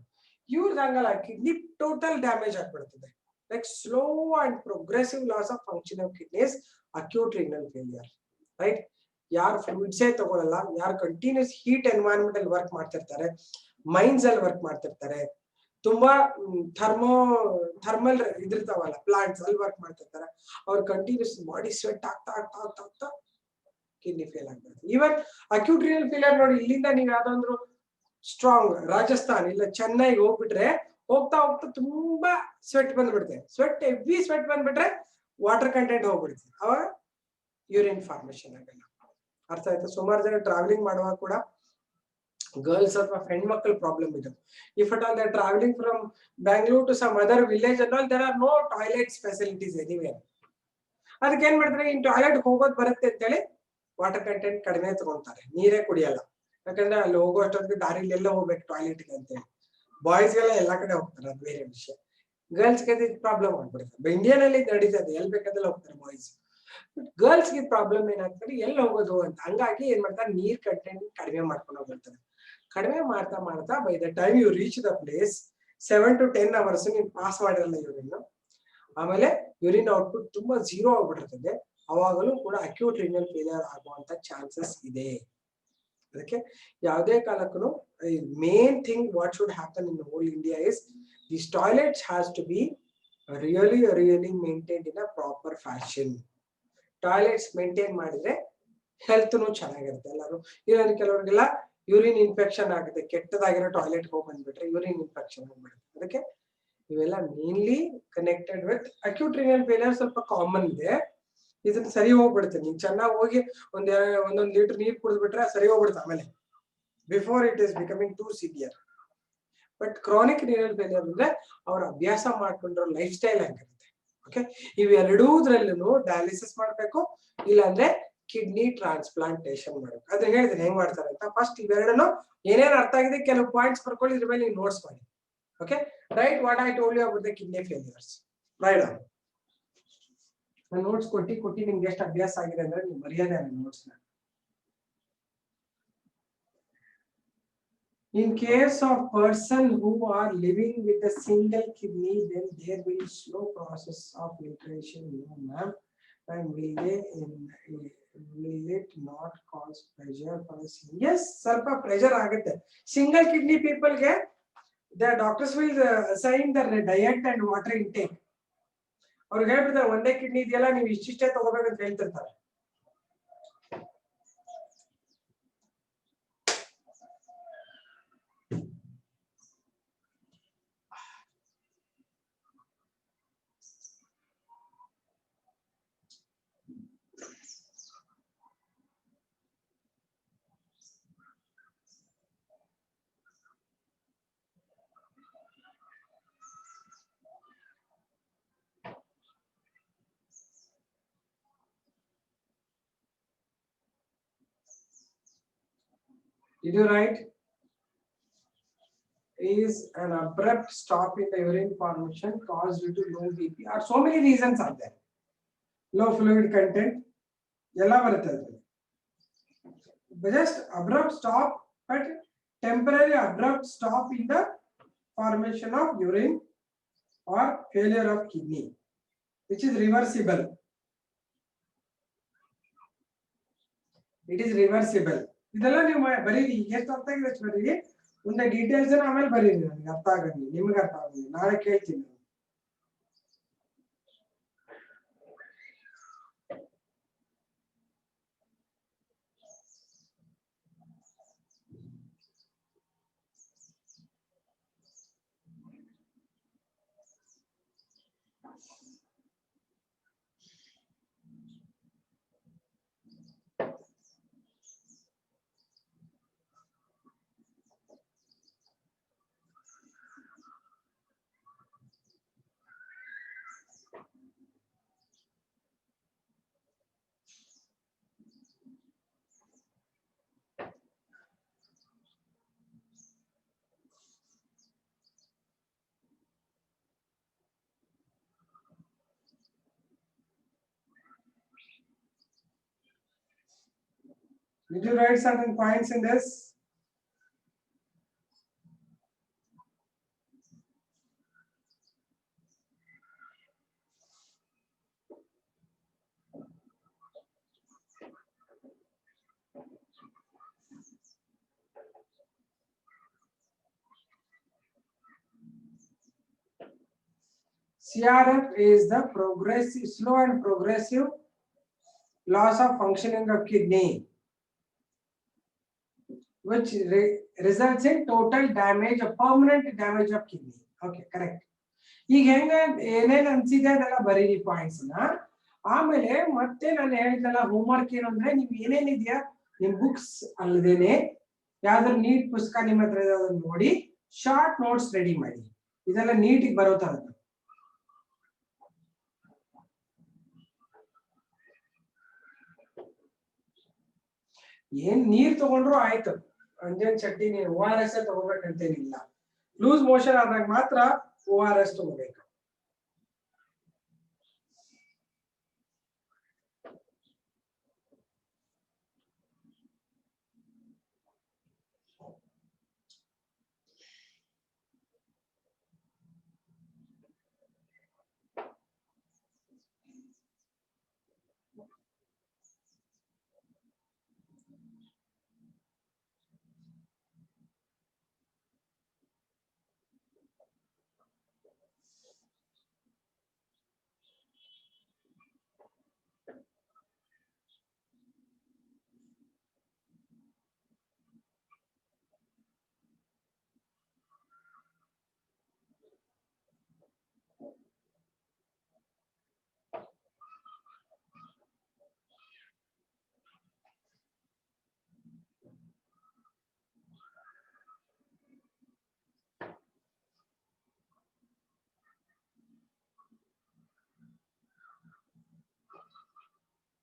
ಇವ್ರದ್ದು ಹಂಗಲ್ಲ, ಕಿಡ್ನಿ ಟೋಟಲ್ ಡ್ಯಾಮೇಜ್ ಆಗ್ಬಿಡ್ತದೆ. Like slow and progressive loss of function of kidneys, acute renal failure. Right? ಯಾರು ಫ್ಲೂಯಿಡ್ಸೇ ತಗೊಳ್ಳಲ್ಲ, ಯಾರು ಕಂಟಿನ್ಯೂಸ್ ಹೀಟ್ ಎನ್ವೈರನ್ಮೆಂಟ್ ಅಲ್ಲಿ ವರ್ಕ್ ಮಾಡ್ತಿರ್ತಾರೆ, ಮೈನ್ಸ್ ಅಲ್ಲಿ ವರ್ಕ್ ಮಾಡ್ತಿರ್ತಾರೆ, ತುಂಬಾ ಥರ್ಮಲ್ ಇದಿರ್ತಾವಲ್ಲ ಪ್ಲಾಂಟ್ಸ್ ಅಲ್ಲಿ ವರ್ಕ್ ಮಾಡ್ತಿರ್ತಾರೆ, ಅವ್ರು ಕಂಟಿನ್ಯೂಸ್ ಬಾಡಿ ಸ್ವೆಟ್ ಆಗ್ತಾ ಆಗ್ತಾ ಆಗ್ತಾ ಆಗ್ತಾ ಕಿಡ್ನಿ ಫೇಲ್ ಆಗ್ತದೆ. ಈವನ್ ಅಕ್ಯೂಟ್ ರೀನಲ್ ಫೇಲಿಯರ್ ನೋಡಿ, ಇಲ್ಲಿಂದ ನೀವು ಯಾವ್ದಾದ್ರು ಸ್ಟ್ರಾಂಗ್ ರಾಜಸ್ಥಾನ್ ಇಲ್ಲ ಚೆನ್ನೈಗೆ ಹೋಗ್ಬಿಟ್ರೆ ಹೋಗ್ತಾ ಹೋಗ್ತಾ ತುಂಬಾ ಸ್ವೆಟ್ ಬಂದ್ಬಿಡುತ್ತೆ. ಸ್ವೆಟ್ ಹೆವಿ ಸ್ವೆಟ್ ಬಂದ್ಬಿಟ್ರೆ ವಾಟರ್ ಕಂಟೆಂಟ್ ಹೋಗ್ಬಿಡುತ್ತೆ, ಅವಾಗ ಯೂರಿನ್ ಫಾರ್ಮೇಶನ್ ಆಗಲ್ಲ. ಅರ್ಥ ಆಯ್ತಾ? ಸುಮಾರು ಜನ ಟ್ರಾವೆಲಿಂಗ್ ಮಾಡುವಾಗ ಕೂಡ ಗರ್ಲ್ಸ್ ಅಥವಾ ಹೆಣ್ಮಕ್ಳ ಪ್ರಾಬ್ಲಮ್ ಇದು. If at all they are travelling from Bangalore to some other village and all, there are no toilets facilities anywhere. ಅದಕ್ಕೆ ಏನ್ ಮಾಡ್ತಾರೆ, ಇನ್ ಟಾಯ್ಲೆಟ್ ಹೋಗೋದು ಬರುತ್ತೆ ಅಂತೇಳಿ ವಾಟರ್ ಕಂಟೆಂಟ್ ಕಡಿಮೆ ತಗೊಂತಾರೆ, ನೀರೇ ಕುಡಿಯಲ್ಲ. ಯಾಕಂದ್ರೆ ಅಲ್ಲಿ ಹೋಗೋ ಅಷ್ಟೊತ್ತಿಗೆ ದಾರಿಲಿ ಎಲ್ಲ ಹೋಗ್ಬೇಕು ಟಾಯ್ಲೆಟ್ಗೆ ಅಂತೇಳಿ. ಬಾಯ್ಸ್ಗೆಲ್ಲ ಎಲ್ಲಾ ಕಡೆ ಹೋಗ್ತಾರೆ, ಅದು ಬೇರೆ ವಿಷಯ. ಗರ್ಲ್ಸ್ಗೆ ಪ್ರಾಬ್ಲಮ್ ಆಗ್ಬಿಡುತ್ತೆ. ಇಂಡಿಯನ್ ಅಲ್ಲಿ ನಡೀತದೆ, ಎಲ್ಲಿ ಬೇಕಾದ್ರೆ ಹೋಗ್ತಾರೆ ಬಾಯ್ಸ್. ಗರ್ಲ್ಸ್ಗೆ ಪ್ರಾಬ್ಲಮ್ ಏನಾಗ್ತದೆ, ಎಲ್ಲಿ ಹೋಗೋದು ಅಂತ. ಹಂಗಾಗಿ ಏನ್ ಮಾಡ್ತಾರೆ, ನೀರ್ ಕಂಟೆಂಟ್ ಕಡಿಮೆ ಮಾಡ್ಕೊಂಡು ಹೋಗ್ಬಿಡ್ತಾರೆ. ಕಡಿಮೆ ಮಾಡ್ತಾ ಮಾಡ್ತಾ by the time you reach the place 7 to 10 hours ನೀವು ಪಾಸ್ ಮಾಡಿರಲ್ಲ ಯೂರಿನ್, ಆಮೇಲೆ ಯೂರಿನ್ ಔಟ್ಪುಟ್ ತುಂಬಾ ಝೀರೋ ಆಗ್ಬಿಟ್ಟಿರ್ತದೆ. ಅವಾಗಲೂ ಕೂಡ ಅಕ್ಯೂಟ್ ರೀನಲ್ ಫೇಲಿಯರ್ ಆಗುವಂತ ಚಾನ್ಸಸ್ ಇದೆ. ಅದಕ್ಕೆ ಯಾವುದೇ ಕಾಲಕ್ಕೂ main thing what should happen in whole India is this toilets has to be really maintained in a proper fashion. Toilets maintain ಮಾಡಿದ್ರೆ ಹೆಲ್ತ್ನು ಚೆನ್ನಾಗಿರುತ್ತೆ ಎಲ್ಲರೂ. ಇಲ್ಲಾಂದ್ರೆ ಕೆಲವರಿಗೆಲ್ಲ ಯೂರಿನ್ ಇನ್ಫೆಕ್ಷನ್ ಆಗುತ್ತೆ, ಕೆಟ್ಟದಾಗಿರೋ ಟಾಯ್ಲೆಟ್ ಹೋಗಿ ಬಂದ್ಬಿಟ್ರೆ ಯೂರಿನ್ ಇನ್ಫೆಕ್ಷನ್ ಆಗ್ಬಿಡುತ್ತೆ. ಅದಕ್ಕೆ ಇವೆಲ್ಲ mainly connected with acute renal failure. ಸ್ವಲ್ಪ ಕಾಮನ್ ಇದೆ, ಇದನ್ನ ಸರಿ ಹೋಗ್ಬಿಡುತ್ತೆ. ನೀವು ಚೆನ್ನಾಗಿ ಹೋಗಿ ಒಂದೊಂದು ಲೀಟರ್ ನೀರು ಕುಡಿದ್ಬಿಟ್ರೆ ಸರಿ ಹೋಗ್ಬಿಡುತ್ತೆ ಆಮೇಲೆ, before it is becoming two severe. But chronic renal failure ಅಂದ್ರೆ ಅವ್ರ ಅಭ್ಯಾಸ ಮಾಡ್ಕೊಂಡಿರೋ ಲೈಫ್ ಸ್ಟೈಲ್ ಆಗಿರುತ್ತೆ. ಓಕೆ, ಇವೆರಡೂದ್ರಲ್ಲೂ ಡಯಾಲಿಸಿಸ್ ಮಾಡ್ಬೇಕು, ಇಲ್ಲಾಂದ್ರೆ ಕಿಡ್ನಿ ಟ್ರಾನ್ಸ್ಪ್ಲಾಂಟೇಶನ್ ಮಾಡ್ಬೇಕು. ಅದ್ರ ಹೇಳಿದ್ರೆ ಹೆಂಗ್ ಮಾಡ್ತಾರೆ ಅಂತ. ಫಸ್ಟ್ ಇವೆರಡನ್ನು ಏನೇನು ಅರ್ಥ ಆಗಿದೆ ಕೆಲವು ಪಾಯಿಂಟ್ಸ್ ಬರ್ಕೊಳ್ಳಿ, ಇದ್ರ ಮೇಲೆ ನೀವು ನೋಟ್ಸ್ ಮಾಡಿ. Okay, right what I told you about the kidney failures. Right, notes ಕೊಟ್ಟಿ ನಿಮ್ಗೆ ಎಷ್ಟು ಅಭ್ಯಾಸ ಆಗಿದೆ ಅಂದ್ರೆ ನೀವು ಮರ್ಯಾದೆ ನೋಟ್ಸ್ ನ. In case of person who are living with a single kidney, then there will be slow process of filtration, no ma'am. And will it not cause pressure for us? Yes, ಸ್ವಲ್ಪ pressure ಆಗುತ್ತೆ. Single kidney people ಗೆ the doctors will assign the diet and water intake. ಅವ್ರಿಗೆ ಹೇಳ್ಬಿಡ್ತಾರೆ, ಒಂದೇ kidney ಇದೆಯಲ್ಲ ನೀವು ಇಷ್ಟಿಷ್ಟೇ ತಗೋಬೇಕಂತ ಹೇಳ್ತಿರ್ತಾರೆ. Did you write? Is an abrupt stop in the urine formation caused due to low BP, or so many reasons are there. Low fluid content. Just abrupt stop, but temporary abrupt stop in the formation of urine or failure of kidney, which is reversible. It is reversible. ಇದೆಲ್ಲ ನೀವು ಬರೀರಿ, ಎಷ್ಟು ಅರ್ಥ ಆಗಿದೆ ಅಷ್ಟು ಬರೀರಿ. ಮುಂದೆ details ಆಮೇಲೆ ಬರೀರಿ, ನನಗೆ ಅರ್ಥ ಆಗಲಿ, ನಿಮಗೆ ಅರ್ಥ ಆಗಲಿ, ನಾಳೆ ಕೇಳ್ತೀನಿ. Did you write certain points in this? CRF is the progressive, slow and progressive loss of functioning of kidney, which results in total damage, or permanent damage of kidney. Okay, correct. ಈಗ ಹೆಂಗ ಏನೇನ್ ಅನ್ಸಿದೆ ಅದೆಲ್ಲ ಬರೀರಿ points ನ. ಆಮೇಲೆ ಮತ್ತೆ ನಾನು ಹೇಳಿದ್ನಲ್ಲ ಹೋಮ್ವರ್ಕ್ ಏನು ಅಂದ್ರೆ, ನೀವು ಏನೇನಿದೆಯಾ ನಿಮ್ ಬುಕ್ಸ್ ಅಲ್ಲದೇನೆ ಯಾವ್ದಾದ್ರು ನೀಟ್ ಪುಸ್ತಕ ನಿಮ್ಮ ಹತ್ರ ಅದನ್ನ ನೋಡಿ ಶಾರ್ಟ್ ನೋಟ್ಸ್ ರೆಡಿ ಮಾಡಿ. ಇದೆಲ್ಲ ನೀಟಿಗೆ ಬರೋ ತರದ್ದು. ಏನ್ ನೀರ್ ತಗೊಂಡ್ರು ಆಯ್ತು, ಅಂಜನ್ ಚಟ್ನಿ ನೀನು ORS ತಗೋಬೇಕಂತೇನಿಲ್ಲ. ಲೂಸ್ ಮೋಷನ್ ಆದಾಗ ಮಾತ್ರ ORS ತಗೋಬೇಕು.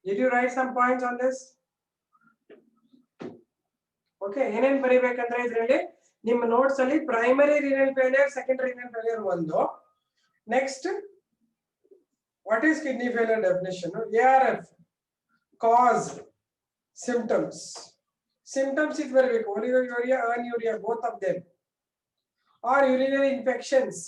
Did you write some points on this? Okay, ಏನೇನ್ ಬರೀಬೇಕಂದ್ರೆ ಇದರಲ್ಲಿ ನಿಮ್ಮ ನೋಟ್ಸ್ ಅಲ್ಲಿ primary renal failure, secondary renal failure ಒಂದು. Next, what is kidney failure definition? ARF, cause, symptoms. Symptoms ಇದು ಬರಬೇಕು, oliguria, anuria, both of them, or urinary infections.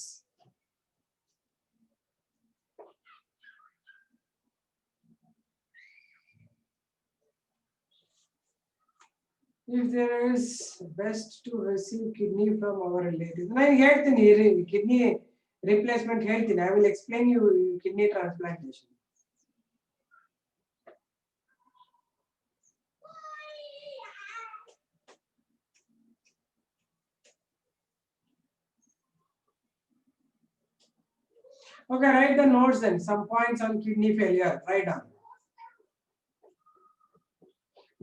If there is best to receive kidney from our relatives. ನಾನು ಹೇಳ್ತೀನಿ kidney replacement ಹೇಳ್ತೀನಿ. I will explain you kidney transplantation. Okay, write the notes then. Some points on kidney failure. Write down.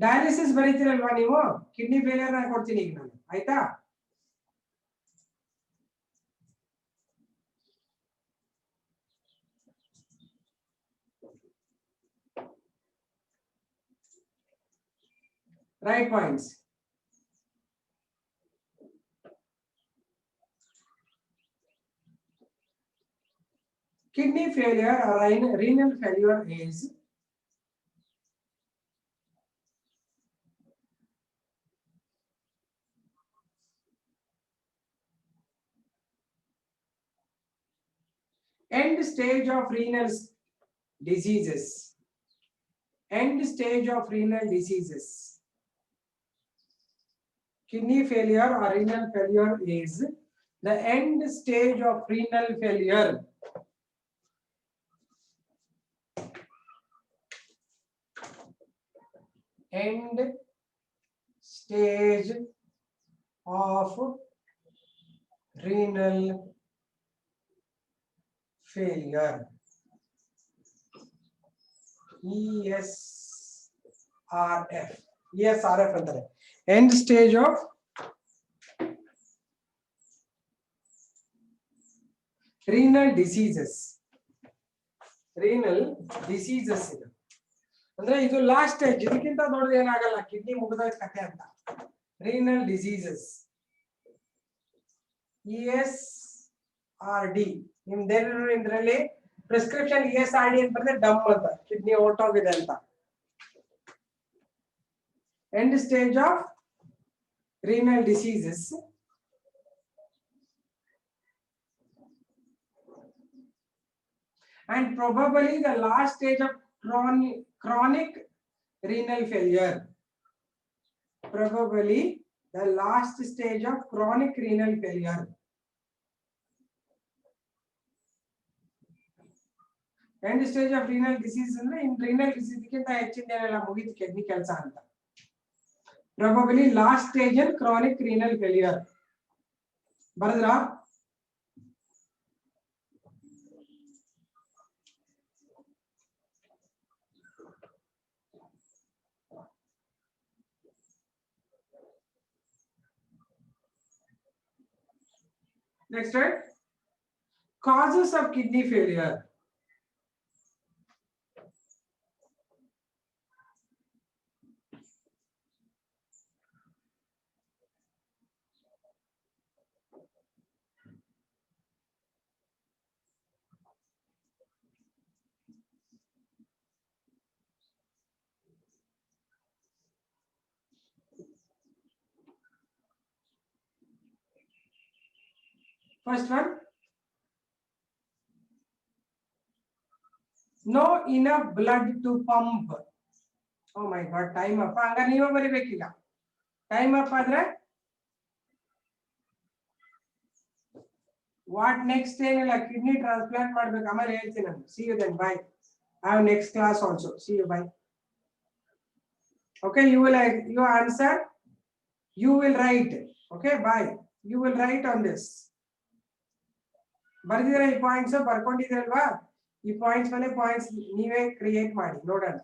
Dialysis ಬರೀತೀರಲ್ವಾ ನೀವು, kidney failure ನಾನು ಕೊಡ್ತೀನಿ ಈಗ ನಾನು, ಆಯ್ತಾ? Right points. Kidney failure or renal failure is end stage of renal diseases. End stage of renal diseases. Kidney failure or renal failure is the end stage of renal failure. End stage of renal failure. ESRF. ESRF ಅಂತಾರೆ. End stage of renal diseases. Renal diseases ಇದು ಅಂದ್ರೆ ಇದು last stage, ಇದಕ್ಕಿಂತ ದೊಡ್ಡದು ಏನಾಗಲ್ಲ, kidney ಮುಗಿದ ಕಥೆ ಅಂತ. renal diseases. ESRD ನಿಮ್ದೇನು ಇದರಲ್ಲಿ ಪ್ರಿಸ್ಕ್ರಿಪ್ಷನ್ ESRD ಅಂತ ಬರೆದ್ರೆ ಡಮ್ ಅಂತ, ಕಿಡ್ನಿ ಹೊರಟೋಗಿದೆ ಅಂತ. End stage of renal diseases and probably the last stage of chronic renal failure. Probably the last stage of chronic renal failure. End stage of renal disease ಅಂದ್ರೆ in renal disease ಗಿಂತ ಹೆಚ್ಚಿನದೆಲ್ಲ ಮುಗಿತು kidney ಕೆಲಸ ಅಂತ. Probably last stage in chronic renal failure. ಬರದ್ರಾ? Next, right? Causes of kidney failure. First one, no enough blood to pump. Oh my god, time up. ಹಂಗ ನೀವೇ ಬರಿಬೇಕೀಗ. Time up ಆದ್ರೆ what next ಏನಿಲ್ಲ, kidney transplant ಮಾಡ್ಬೇಕು, ಆಮೇಲೆ ಹೇಳ್ತೀನಿ ನಾನು. See you then, bye. I have next class also. See you, bye. Okay, you answer, you will write. Okay, bye. You will write on this. ಬರ್ದಿದ್ರೆ ಈ points ಬರ್ಕೊಂಡಿದ್ದೀರಲ್ವಾ, ಈ points ಮೇಲೆ points ನೀವೇ create ಮಾಡಿ ನೋಡೋಣ.